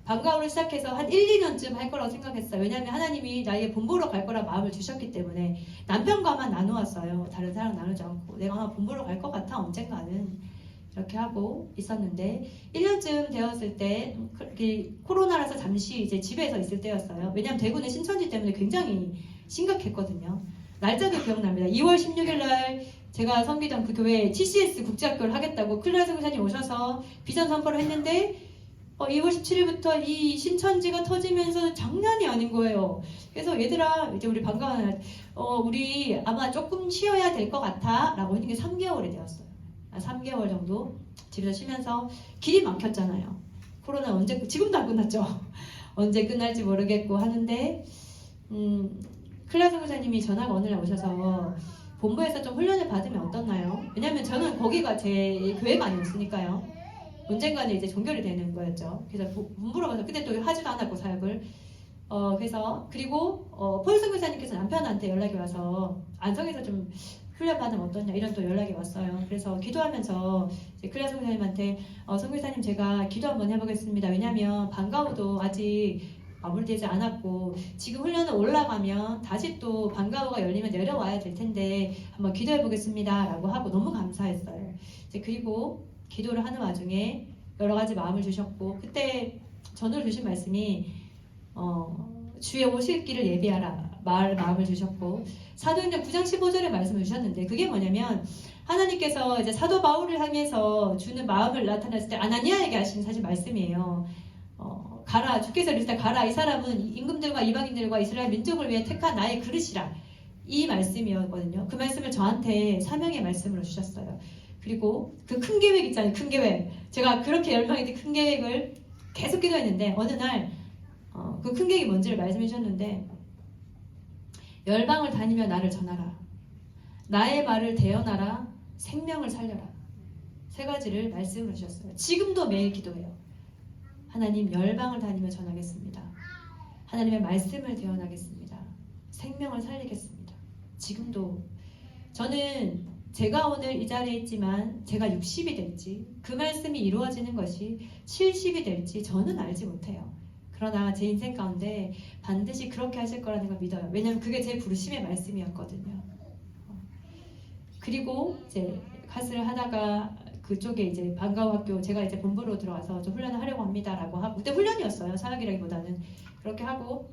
방과후를 시작해서 한 1, 2년쯤 할 거라고 생각했어요. 왜냐하면 하나님이 나에게 본보러 갈 거라 마음을 주셨기 때문에 남편과만 나누었어요. 다른 사람 나누지 않고 내가 아마 본보러 갈 것 같아 언젠가는 이렇게 하고 있었는데 1년쯤 되었을 때 코로나라서 잠시 이제 집에서 있을 때였어요. 왜냐하면 대구는 신천지 때문에 굉장히 심각했거든요. 날짜도 기억납니다. 2월 16일 날 제가 섬기던 그 교회 TCS 국제학교를 하겠다고 클레라 선교사님 오셔서 비전 선포를 했는데 2월 17일부터 이 신천지가 터지면서 장난이 아닌 거예요. 그래서 얘들아 이제 우리 반가운 날 우리 아마 조금 쉬어야 될 것 같아 라고 했는 게 3개월이 되었어요. 3개월 정도 집에서 쉬면서 길이 막혔잖아요. 코로나 언제 지금도 안 끝났죠. 언제 끝날지 모르겠고 하는데 클레라 선교사님이 전화가 어느 날 오셔서 본부에서 좀 훈련을 받으면 어떻나요? 왜냐면 저는 거기가 제 교회가 아니었으니까요. 언젠가는 이제 종결이 되는 거였죠. 그래서 본부로 가서 그때 또 하지도 않았고 사역을 그래서 그리고 폴 선교사님께서 남편한테 연락이 와서 안성에서 좀 훈련 받으면 어떠냐 이런 또 연락이 왔어요. 그래서 기도하면서 클레라 선교사님한테 선교사님 제가 기도 한번 해보겠습니다. 왜냐하면 방과후도 아직 마무리되지 않았고 지금 훈련을 올라가면 다시 또 방과후가 열리면 내려와야 될 텐데 한번 기도해 보겠습니다 라고 하고 너무 감사했어요. 그리고 기도를 하는 와중에 여러 가지 마음을 주셨고 그때 전으로 주신 말씀이 주의 오실 길을 예비하라 마음을 주셨고 사도행전 9장 15절의 말씀을 주셨는데 그게 뭐냐면 하나님께서 이제 사도 바울을 향해서 주는 마음을 나타냈을 때 아나니아에게 하신 사실 말씀이에요. 가라 주께서 이르시되 가라 이 사람은 임금들과 이방인들과 이스라엘 민족을 위해 택한 나의 그릇이라 이 말씀이었거든요. 그 말씀을 저한테 사명의 말씀으로 주셨어요. 그리고 그 큰 계획 있잖아요. 큰 계획. 제가 그렇게 열망이 큰 계획을 계속 기도했는데 어느 날 그 큰 계획이 뭔지를 말씀해 주셨는데 열방을 다니며 나를 전하라. 나의 말을 대언하라. 생명을 살려라. 세 가지를 말씀을 주셨어요. 지금도 매일 기도해요. 하나님 열방을 다니며 전하겠습니다. 하나님의 말씀을 대언하겠습니다. 생명을 살리겠습니다. 지금도 저는 제가 오늘 이 자리에 있지만 제가 60이 될지 그 말씀이 이루어지는 것이 70이 될지 저는 알지 못해요. 그러나 제 인생 가운데 반드시 그렇게 하실 거라는 걸 믿어요. 왜냐하면 그게 제 부르심의 말씀이었거든요. 그리고 이제 카스를 하다가 그쪽에 이제 방과후 학교 제가 이제 본부로 들어와서 좀 훈련을 하려고 합니다라고 하고 그때 훈련이었어요. 사역이라기보다는 그렇게 하고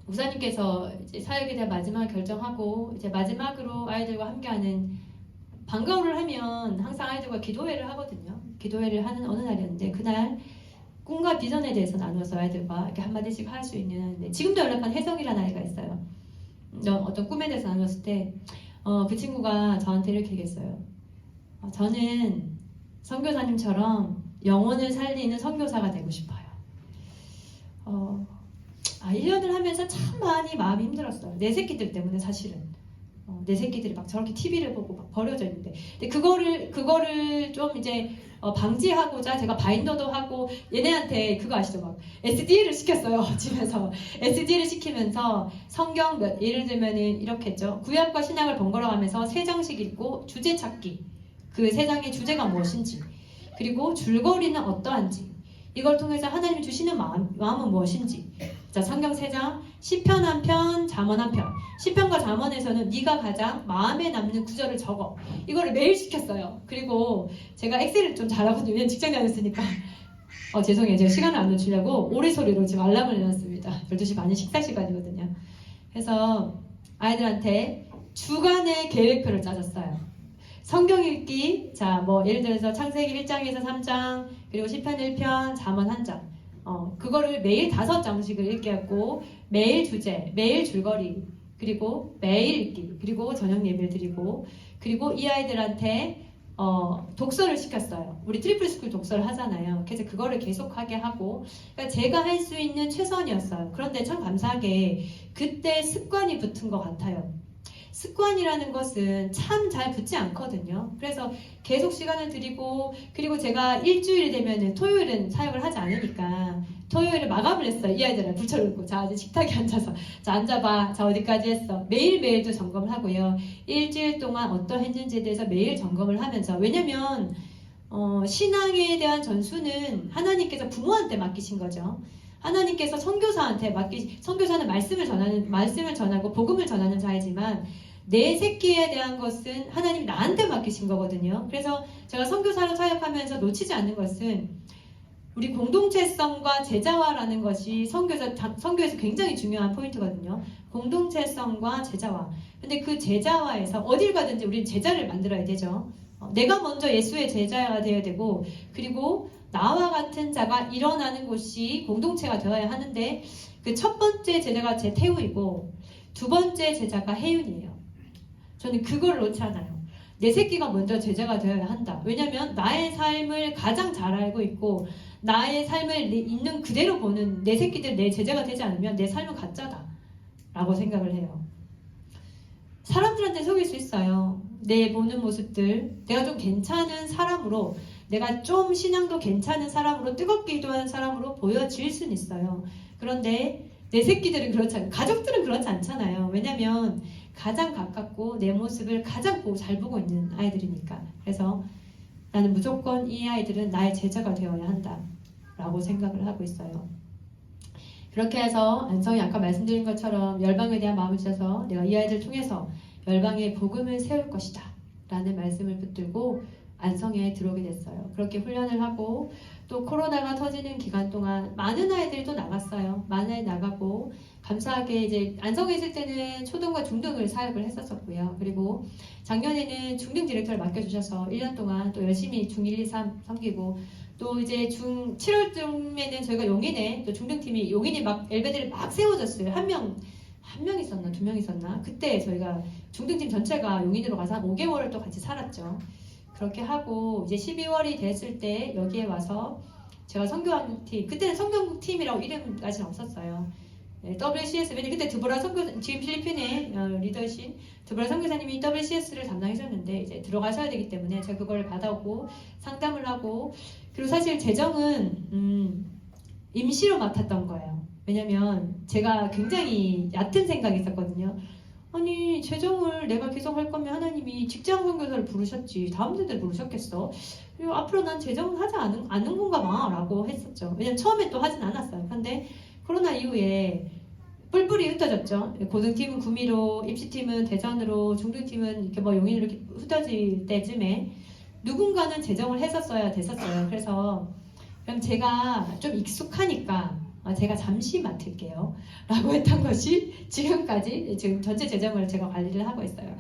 목사님께서 이제 사역에 대한 마지막 결정하고 이제 마지막으로 아이들과 함께하는 방과후를 하면 항상 아이들과 기도회를 하거든요. 기도회를 하는 어느 날이었는데 그날 꿈과 비전에 대해서 나누어서 아이들과 이렇게 한마디씩 할 수 있는 지금도 연락한 혜성이라는 아이가 있어요. 어떤 꿈에 대해서 나눴을 때 그 친구가 저한테 이렇게 얘기했어요. 저는 선교사님처럼 영혼을 살리는 선교사가 되고 싶어요. 1년을 하면서 참 많이 마음이 힘들었어요. 내 새끼들 때문에 사실은. 내 새끼들이 막 저렇게 TV를 보고 막 버려져 있는데. 근데 그거를 좀 이제 방지하고자 제가 바인더도 하고 얘네한테 그거 아시죠? 막 SD를 시켰어요. 집에서. SD를 시키면서 성경 예를 들면은 이렇게 했죠. 구약과 신약을 번갈아 가면서 세 장씩 읽고 주제 찾기. 그 세 장의 주제가 무엇인지. 그리고 줄거리는 어떠한지. 이걸 통해서 하나님이 주시는 마음은 무엇인지. 자, 성경 3장, 시편 1편, 잠언 1편. 시편과 잠언에서는 네가 가장 마음에 남는 구절을 적어. 이거를 매일 시켰어요. 그리고 제가 엑셀을 좀 잘하거든요. 왜냐면 직장 다녔으니까. 죄송해요. 제가 시간을 안 놓치려고 오리소리로 지금 알람을 내놨습니다. 12시 반이 식사 시간이거든요. 그래서 아이들한테 주간의 계획표를 짜줬어요. 성경 읽기, 자, 예를 들어서 창세기 1장에서 3장, 그리고 시편 1편, 잠언 1장. 그거를 매일 5장씩을 읽게 했고, 매일 주제, 매일 줄거리, 그리고 매일 읽기, 그리고 저녁 예배를 드리고, 그리고 이 아이들한테 독서를 시켰어요. 우리 트리플 스쿨 독서를 하잖아요. 그래서 그거를 계속하게 하고, 그러니까 제가 할 수 있는 최선이었어요. 그런데 참 감사하게 그때 습관이 붙은 것 같아요. 습관이라는 것은 참 잘 붙지 않거든요. 그래서 계속 시간을 드리고 그리고 제가 일주일이 되면은 토요일은 사역을 하지 않으니까 토요일에 마감을 했어요. 이 아이들을 붙여놓고 자 이제 식탁에 앉아서 자 앉아봐. 자 어디까지 했어. 매일매일도 점검을 하고요. 일주일 동안 어떠했는지에 대해서 매일 점검을 하면서 왜냐면 신앙에 대한 전수는 하나님께서 부모한테 맡기신 거죠. 하나님께서 선교사한테 선교사는 말씀을 전하고 복음을 전하는 자이지만 내 새끼에 대한 것은 하나님이 나한테 맡기신 거거든요. 그래서 제가 선교사로 사역하면서 놓치지 않는 것은 우리 공동체성과 제자화라는 것이 선교에서 굉장히 중요한 포인트거든요. 공동체성과 제자화. 근데 그 제자화에서 어딜 가든지 우리는 제자를 만들어야 되죠. 내가 먼저 예수의 제자가 되어야 되고, 그리고 나와 같은 자가 일어나는 곳이 공동체가 되어야 하는데, 그 첫 번째 제자가 제태우이고 두 번째 제자가 혜윤이에요. 저는 그걸 놓지 않아요. 내 새끼가 먼저 제자가 되어야 한다. 왜냐면 나의 삶을 가장 잘 알고 있고 나의 삶을 있는 그대로 보는 내 새끼들 내 제자가 되지 않으면 내 삶은 가짜다 라고 생각을 해요. 사람들한테 속일 수 있어요. 내 보는 모습들, 내가 좀 괜찮은 사람으로, 내가 좀 신앙도 괜찮은 사람으로, 뜨겁게 기도하는 사람으로 보여질 수는 있어요. 그런데 내 새끼들은 그렇지 않아요. 가족들은 그렇지 않잖아요. 왜냐면 가장 가깝고 내 모습을 가장 잘 보고 있는 아이들이니까. 그래서 나는 무조건 이 아이들은 나의 제자가 되어야 한다 라고 생각을 하고 있어요. 그렇게 해서 안성이 아까 말씀드린 것처럼 열방에 대한 마음을 주셔서 내가 이 아이들을 통해서 열방의 복음을 세울 것이다 라는 말씀을 붙들고 안성에 들어오게 됐어요. 그렇게 훈련을 하고 또 코로나가 터지는 기간 동안 많은 아이들도 나갔어요. 많은 아이 나가고 감사하게 이제 안성에 있을 때는 초등과 중등을 사역을 했었고요. 그리고 작년에는 중등 디렉터를 맡겨주셔서 1년 동안 또 열심히 중 1, 2, 3 섬기고 또 이제 7월쯤에는 저희가 용인에 또 중등팀이 용인이 막 엘베들이 막 세워졌어요. 한 명 있었나 2명 있었나 그때 저희가 중등팀 전체가 용인으로 가서 한 5개월을 또 같이 살았죠. 그렇게 하고 이제 12월이 됐을 때 여기에 와서 제가 성교한국팀, 그때는 성교한국팀이라고 이름까지는 없었어요. 네, WCS, 왜냐면 그때 드보라 선교, 지금 필리핀의 리더신 드보라 선교사님이 WCS를 담당하셨는데 이제 들어가셔야 되기 때문에 제가 그걸 받아오고 상담을 하고, 그리고 사실 재정은 임시로 맡았던 거예요. 왜냐면 제가 굉장히 얕은 생각이 있었거든요. 아니 재정을 내가 계속 할 거면 하나님이 직장 선교사를 부르셨지 다음 데들 부르셨겠어. 그리고 앞으로 난 재정을 하지 않은 건가 봐 라고 했었죠. 왜냐면 처음에 또 하진 않았어요. 근데 코로나 이후에 뿔뿔이 흩어졌죠. 고등팀은 구미로, 입시팀은 대전으로, 중등팀은 이렇게 뭐 용인으로 이렇게 흩어질 때쯤에 누군가는 재정을 했었어야 됐었어요. 그래서 그럼 제가 좀 익숙하니까 제가 잠시 맡을게요 라고 했던 것이 지금까지 지금 전체 재정을 제가 관리를 하고 있어요.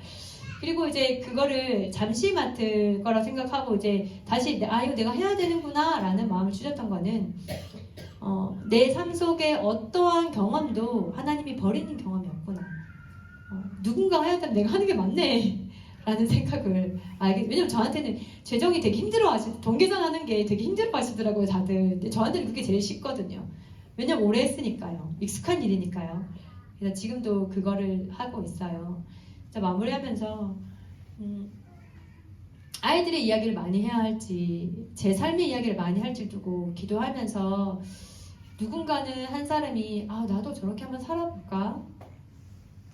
그리고 이제 그거를 잠시 맡을 거라고 생각하고 이제 다시 이거 내가 해야 되는구나 라는 마음을 주셨던 거는 내 삶 속에 어떠한 경험도 하나님이 버리는 경험이 없구나. 누군가 해야 되면 내가 하는 게 맞네 라는 생각을 왜냐면 저한테는 재정이 되게 동계산 하는 게 되게 힘들어 하시더라고요 다들. 근데 저한테는 그게 제일 쉽거든요. 왜냐면 오래 했으니까요. 익숙한 일이니까요. 그래서 지금도 그거를 하고 있어요. 자, 마무리하면서 아이들의 이야기를 많이 해야 할지 제 삶의 이야기를 많이 할지 두고 기도하면서 누군가는 한 사람이 나도 저렇게 한번 살아볼까?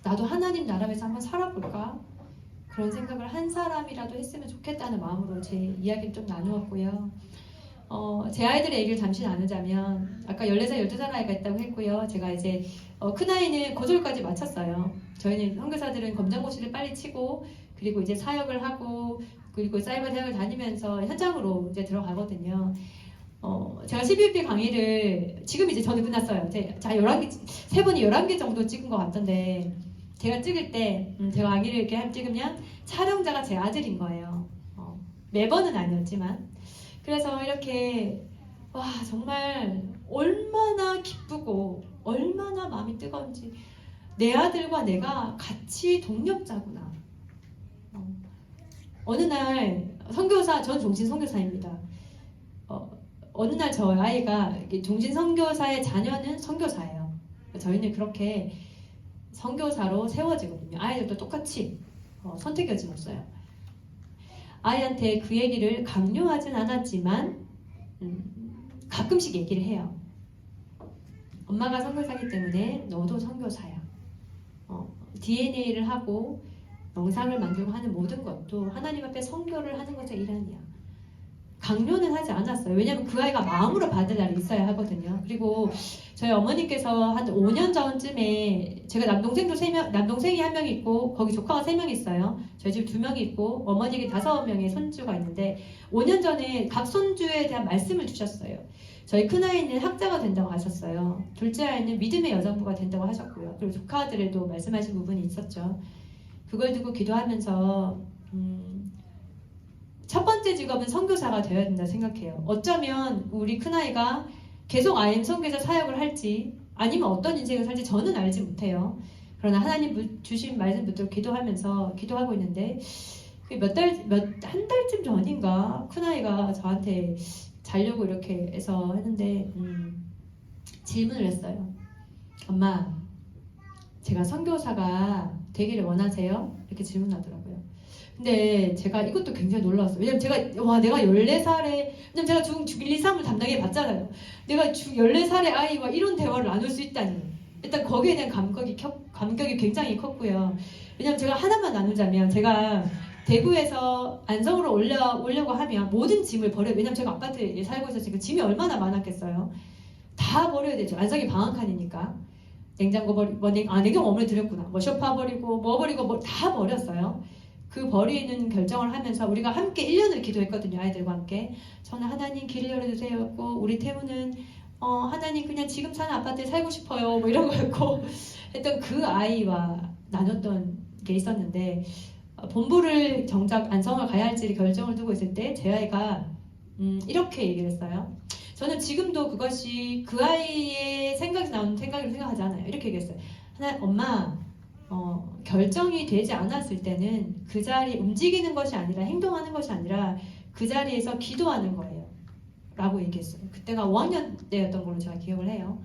나도 하나님 나라에서 한번 살아볼까? 그런 생각을 한 사람이라도 했으면 좋겠다는 마음으로 제 이야기를 좀 나누었고요. 제 아이들의 얘기를 잠시 나누자면 아까 14살, 12살 아이가 있다고 했고요. 제가 이제 큰아이는 고졸까지 마쳤어요. 저희는 선교사들은 검정고시를 빨리 치고 그리고 이제 사역을 하고 그리고 사이버 대학을 다니면서 현장으로 이제 들어가거든요. 제가 12회 강의를 지금 이제 저는 끝났어요. 제가 11개, 3번이 11개 정도 찍은 것 같던데 제가 찍을 때 제가 강의를 이렇게 찍으면 촬영자가 제 아들인 거예요. 매번은 아니었지만 그래서 이렇게 정말 얼마나 기쁘고 얼마나 마음이 뜨거운지 내 아들과 내가 같이 동력자구나. 어느 날 선교사, 전 종신 선교사입니다. 어느 날 저 아이가 종신 선교사의 자녀는 선교사예요. 저희는 그렇게 선교사로 세워지거든요. 아이들도 똑같이 선택 여지는 없어요. 아이한테 그 얘기를 강요하진 않았지만 가끔씩 얘기를 해요. 엄마가 선교사기 때문에 너도 선교사야. DNA를 하고 영상을 만들고 하는 모든 것도 하나님 앞에 선교를 하는 것의 일환이야. 강요는 하지 않았어요. 왜냐하면 그 아이가 마음으로 받을 날이 있어야 하거든요. 그리고 저희 어머니께서 한 5년 전쯤에 제가 남동생이 한 명 있고 거기 조카가 3명 있어요. 저희 집 2명이 있고 어머니에게 5명의 손주가 있는데 5년 전에 각 손주에 대한 말씀을 주셨어요. 저희 큰아이는 학자가 된다고 하셨어요. 둘째 아이는 믿음의 여성부가 된다고 하셨고요. 그리고 조카들에도 말씀하신 부분이 있었죠. 그걸 두고 기도하면서 첫 번째 직업은 선교사가 되어야 된다 생각해요. 어쩌면 우리 큰아이가 계속 IM 선교사 사역을 할지 아니면 어떤 인생을 살지 저는 알지 못해요. 그러나 하나님 주신 말씀 붙들고 기도하고 있는데 한 달쯤 전인가 큰아이가 저한테 자려고 이렇게 해서 했는데 질문을 했어요. 엄마, 제가 선교사가 되기를 원하세요? 이렇게 질문하더라고요. 근데 제가 이것도 굉장히 놀라웠어요. 왜냐면 내가 14살에, 왜냐면 제가 중 1, 2, 3을 담당해 봤잖아요. 내가 14살의 아이와 이런 대화를 나눌 수 있다니. 일단 거기에 대한 감격이 굉장히 컸고요. 왜냐면 제가 하나만 나누자면 제가 대구에서 안성으로 오려고 하면 모든 짐을 버려요. 왜냐면 제가 아파트에 살고 있어서 지금 짐이 얼마나 많았겠어요. 다 버려야 되죠. 안성이 방앗간이니까. 냉장고 버리고, 냉장고 어머니 드렸구나. 뭐 소파 버리고, 뭐 버리고, 뭐 다 버렸어요. 그 버리는 결정을 하면서 우리가 함께 1년을 기도했거든요. 아이들과 함께. 저는 하나님 길을 열어주세요. 우리 태우는 하나님 그냥 지금 사는 아파트에 살고 싶어요. 뭐 이런 거였고 했던 그 아이와 나눴던 게 있었는데 본부를 정작 안성을 가야 할지를 결정을 두고 있을 때 제 아이가 이렇게 얘기를 했어요. 저는 지금도 그것이 그 아이의 생각이 나오는 생각이라고 생각하지 않아요. 이렇게 얘기했어요. 엄마, 결정이 되지 않았을 때는 그 자리에 움직이는 것이 아니라 행동하는 것이 아니라 그 자리에서 기도하는 거예요. 라고 얘기했어요. 그때가 5학년 때였던 걸로 제가 기억을 해요.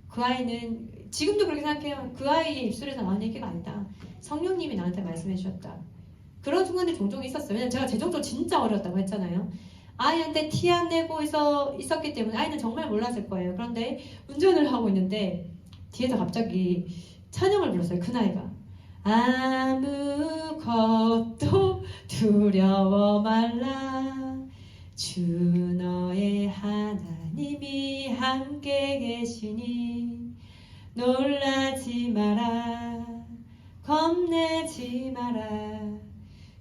그 아이는 지금도 그렇게 생각해요. 그 아이의 입술에서 나온 얘기가 아니다. 성령님이 나한테 말씀해 주셨다. 그런 순간이 종종 있었어요. 왜냐면 제가 재정적으로 진짜 어려웠다고 했잖아요. 아이한테 티 안 내고 있었기 때문에 아이는 정말 몰랐을 거예요. 그런데 운전을 하고 있는데 뒤에서 갑자기 찬양을 불렀어요. 큰아이가. 아무것도 두려워 말라. 주 너의 하나님이 함께 계시니 놀라지 마라. 겁내지 마라.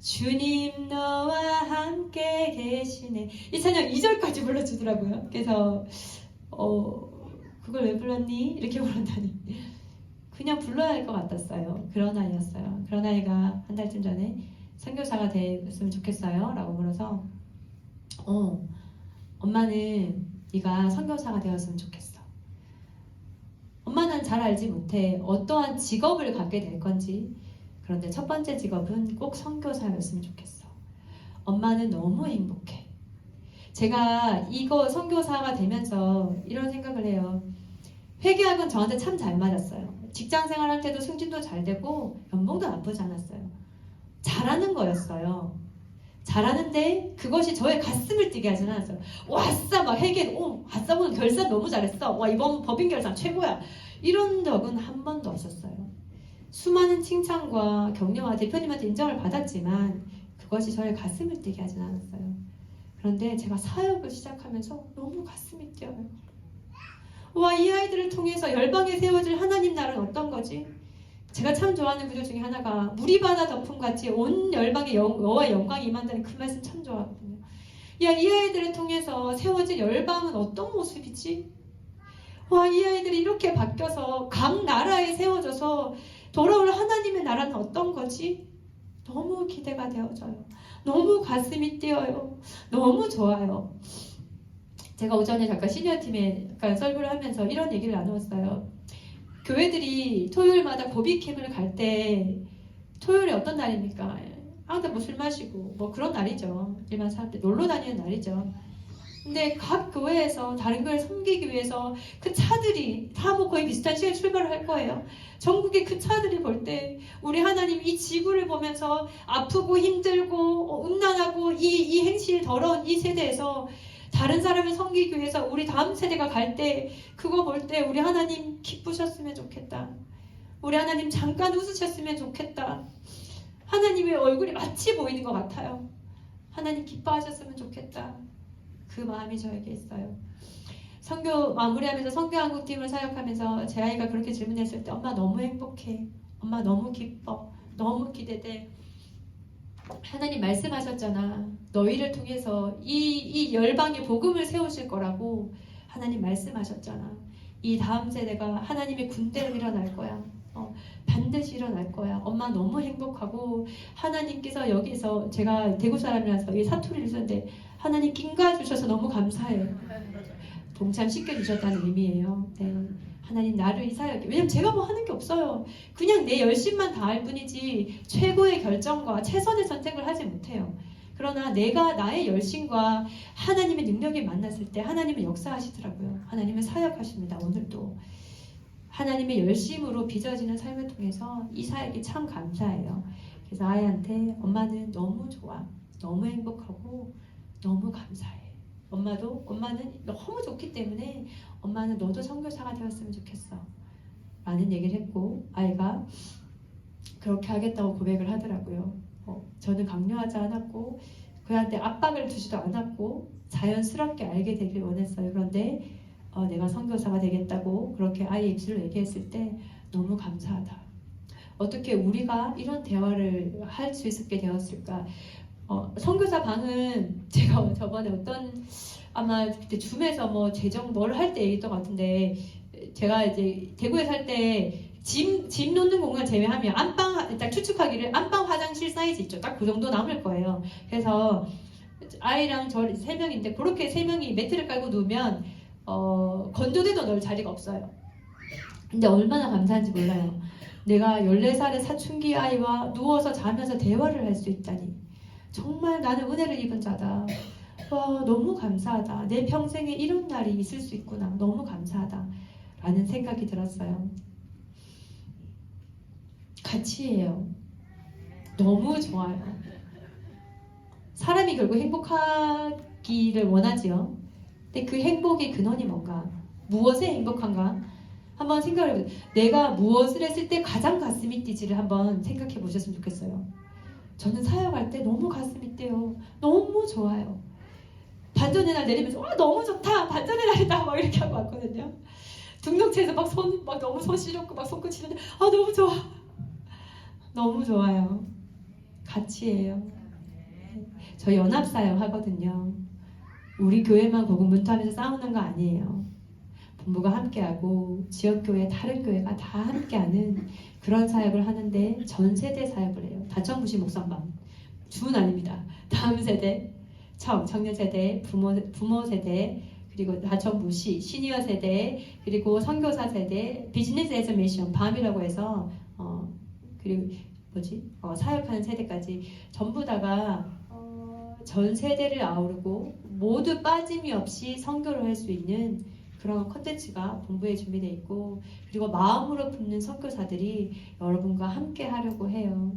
주님 너와 함께 계시네. 이 찬양 2절까지 불러주더라고요. 그래서 그걸 왜 불렀니? 이렇게 불렀다니 그냥 불러야 할 것 같았어요. 그런 아이였어요. 그런 아이가 한 달쯤 전에 선교사가 됐으면 좋겠어요 라고 물어서 엄마는 네가 선교사가 되었으면 좋겠어. 엄마는 잘 알지 못해 어떠한 직업을 갖게 될 건지. 그런데 첫 번째 직업은 꼭 선교사였으면 좋겠어. 엄마는 너무 행복해. 제가 이거 선교사가 되면서 이런 생각을 해요. 회계학은 저한테 참 잘 맞았어요. 직장 생활할 때도 승진도 잘 되고 연봉도 나쁘지 않았어요. 잘하는 거였어요. 잘하는데 그것이 저의 가슴을 뛰게 하진 않았어요. 와싸 막 회계 아싸 오늘 결산 너무 잘했어. 와 이번 법인 결산 최고야. 이런 적은 한 번도 없었어요. 수많은 칭찬과 격려와 대표님한테 인정을 받았지만 그것이 저의 가슴을 뛰게 하진 않았어요. 그런데 제가 사역을 시작하면서 너무 가슴이 뛰어요. 와, 이 아이들을 통해서 열방에 세워질 하나님 나라는 어떤 거지? 제가 참 좋아하는 구절 중에 하나가 무리바다 덮음같이 온 열방에 여호와의 영광이 임한다는 그 말씀 참 좋아하거든요. 야, 이 아이들을 통해서 세워질 열방은 어떤 모습이지? 와, 이 아이들이 이렇게 바뀌어서 각 나라에 세워져서 돌아올 하나님의 나라는 어떤 거지? 너무 기대가 되어져요. 너무 가슴이 뛰어요. 너무 좋아요. 제가 오전에 잠깐 시니어팀에 잠깐 설교를 하면서 이런 얘기를 나누었어요. 교회들이 토요일마다 고비캠을 갈 때 토요일이 어떤 날입니까? 항상 뭐 술 마시고 뭐 그런 날이죠. 일반 사람들 놀러 다니는 날이죠. 근데 각 교회에서 다른 교회를 섬기기 위해서 그 차들이 다 뭐 거의 비슷한 시간에 출발을 할 거예요. 전국의 그 차들이 볼 때 우리 하나님 이 지구를 보면서 아프고 힘들고 음란하고 이 행실 더러운 이 세대에서 다른 사람을 섬기기 위해서 우리 다음 세대가 갈 때 그거 볼 때 우리 하나님 기쁘셨으면 좋겠다. 우리 하나님 잠깐 웃으셨으면 좋겠다. 하나님의 얼굴이 마치 보이는 것 같아요. 하나님 기뻐하셨으면 좋겠다. 그 마음이 저에게 있어요. 선교 마무리하면서 선교한국팀을 사역하면서 제 아이가 그렇게 질문했을 때 엄마 너무 행복해. 엄마 너무 기뻐. 너무 기대돼. 하나님 말씀하셨잖아. 너희를 통해서 이 열방의 복음을 세우실 거라고 하나님 말씀하셨잖아. 이 다음 세대가 하나님의 군대로 일어날 거야. 반드시 일어날 거야. 엄마 너무 행복하고 하나님께서 여기서 제가 대구 사람이라서 이 사투리를 쓰는데 하나님 낀가 주셔서 너무 감사해요. 동참시켜 주셨다는 의미예요. 네. 하나님 나를 이 사역에 왜냐면 제가 뭐 하는 게 없어요. 그냥 내 열심만 다할 뿐이지 최고의 결정과 최선의 선택을 하지 못해요. 그러나 내가 나의 열심과 하나님의 능력이 만났을 때 하나님은 역사하시더라고요. 하나님은 사역하십니다. 오늘도 하나님의 열심으로 빚어지는 삶을 통해서 이 사역이 참 감사해요. 그래서 아이한테 엄마는 너무 좋아. 너무 행복하고 너무 감사해. 엄마는 너무 좋기 때문에 엄마는 너도 선교사가 되었으면 좋겠어 라는 얘기를 했고 아이가 그렇게 하겠다고 고백을 하더라고요. 저는 강요하지 않았고 그한테 압박을 두지도 않았고 자연스럽게 알게 되길 원했어요. 그런데 내가 선교사가 되겠다고 그렇게 아이의 입술로 얘기했을 때 너무 감사하다. 어떻게 우리가 이런 대화를 할 수 있게 되었을까? 선교사 방은 제가 저번에 아마 그때 줌에서 뭐 재정 뭘 할 때 얘기했던 것 같은데 제가 이제 대구에 살 때 짐 놓는 공간 제외하면 안방 일단 추측하기를 안방 화장실 사이즈 있죠. 딱 그 정도 남을 거예요. 그래서 아이랑 저 3명인데 그렇게 3명이 매트를 깔고 누우면 건조대도 넣을 자리가 없어요. 근데 얼마나 감사한지 몰라요. 내가 14살의 사춘기 아이와 누워서 자면서 대화를 할 수 있다니 정말 나는 은혜를 입은 자다. 와, 너무 감사하다. 내 평생에 이런 날이 있을 수 있구나. 너무 감사하다 라는 생각이 들었어요. 같이 해요. 너무 좋아요. 사람이 결국 행복하기를 원하지요. 근데 그 행복의 근원이 뭔가? 무엇에 행복한가? 한번 생각을 해보세요. 내가 무엇을 했을 때 가장 가슴이 뛰지를 한번 생각해 보셨으면 좋겠어요. 저는 사역할 때 너무 가슴이 뛰어요. 너무 좋아요. 반전의 날 내리면서 와 너무 좋다. 반전의 날이다. 막 이렇게 하고 왔거든요. 등록체에서 막 너무 손 시렵고 막 손끝 치는데 너무 좋아. 너무 좋아요. 같이 해요. 저 연합사역 하거든요. 우리 교회만 복음분투하면서 싸우는 거 아니에요. 본부가 함께하고 지역교회 다른 교회가 다 함께하는 그런 사역을 하는데 전 세대 사역을 해요. 다청부시 목선방 주는 아닙니다. 다음 세대, 청년 세대, 부모 세대, 그리고 다청부시 시니어 세대, 그리고 선교사 세대, 비즈니스 에즈 미션 밤이라고 해서 그리고 사역하는 세대까지 전부 다가 전 세대를 아우르고 모두 빠짐이 없이 선교를 할 수 있는 그런 컨텐츠가 본부에 준비되어 있고 그리고 마음으로 품는 선교사들이 여러분과 함께 하려고 해요.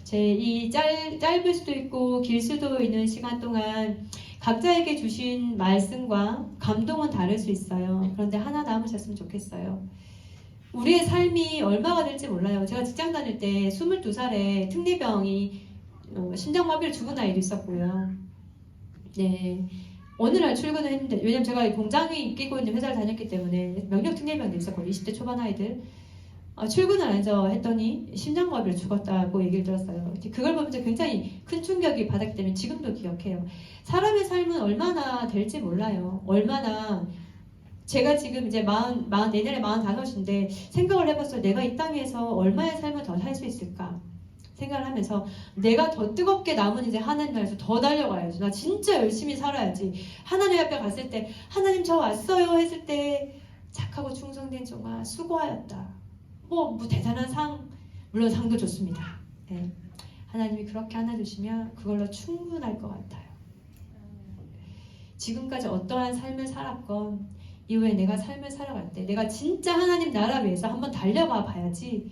제 이 짧을 수도 있고 길 수도 있는 시간 동안 각자에게 주신 말씀과 감동은 다를 수 있어요. 그런데 하나 남으셨으면 좋겠어요. 우리의 삶이 얼마가 될지 몰라요. 제가 직장 다닐 때 22살에 특리병이 심장마비를 죽은 아이도 있었고요. 네. 어느 날 출근을 했는데 왜냐면 제가 공장이 끼고 있는 회사를 다녔기 때문에 명령 특례병도 있었고 20대 초반 아이들 출근을 해서 했더니 심장마비를 죽었다고 얘기를 들었어요. 그걸 보면서 굉장히 큰 충격이 받았기 때문에 지금도 기억해요. 사람의 삶은 얼마나 될지 몰라요. 얼마나 제가 지금 이제 내년에 45인데 생각을 해봤어요. 내가 이 땅에서 얼마의 삶을 더 살 수 있을까 생각을 하면서 내가 더 뜨겁게 남은 이제 하나님 나라에서 더 달려가야지. 나 진짜 열심히 살아야지. 하나님 앞에 갔을 때 하나님 저 왔어요 했을 때 착하고 충성된 종아 수고하였다. 뭐 대단한 상 물론 상도 좋습니다. 네. 하나님이 그렇게 하나 주시면 그걸로 충분할 것 같아요. 지금까지 어떠한 삶을 살았건 이후에 내가 삶을 살아갈 때 내가 진짜 하나님 나라 위해서 한번 달려가 봐야지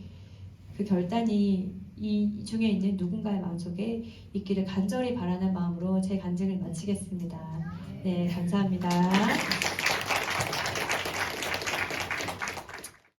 그 결단이 이 중에 있는 누군가의 마음속에 있기를 간절히 바라는 마음으로 제 간증을 마치겠습니다. 네, 감사합니다.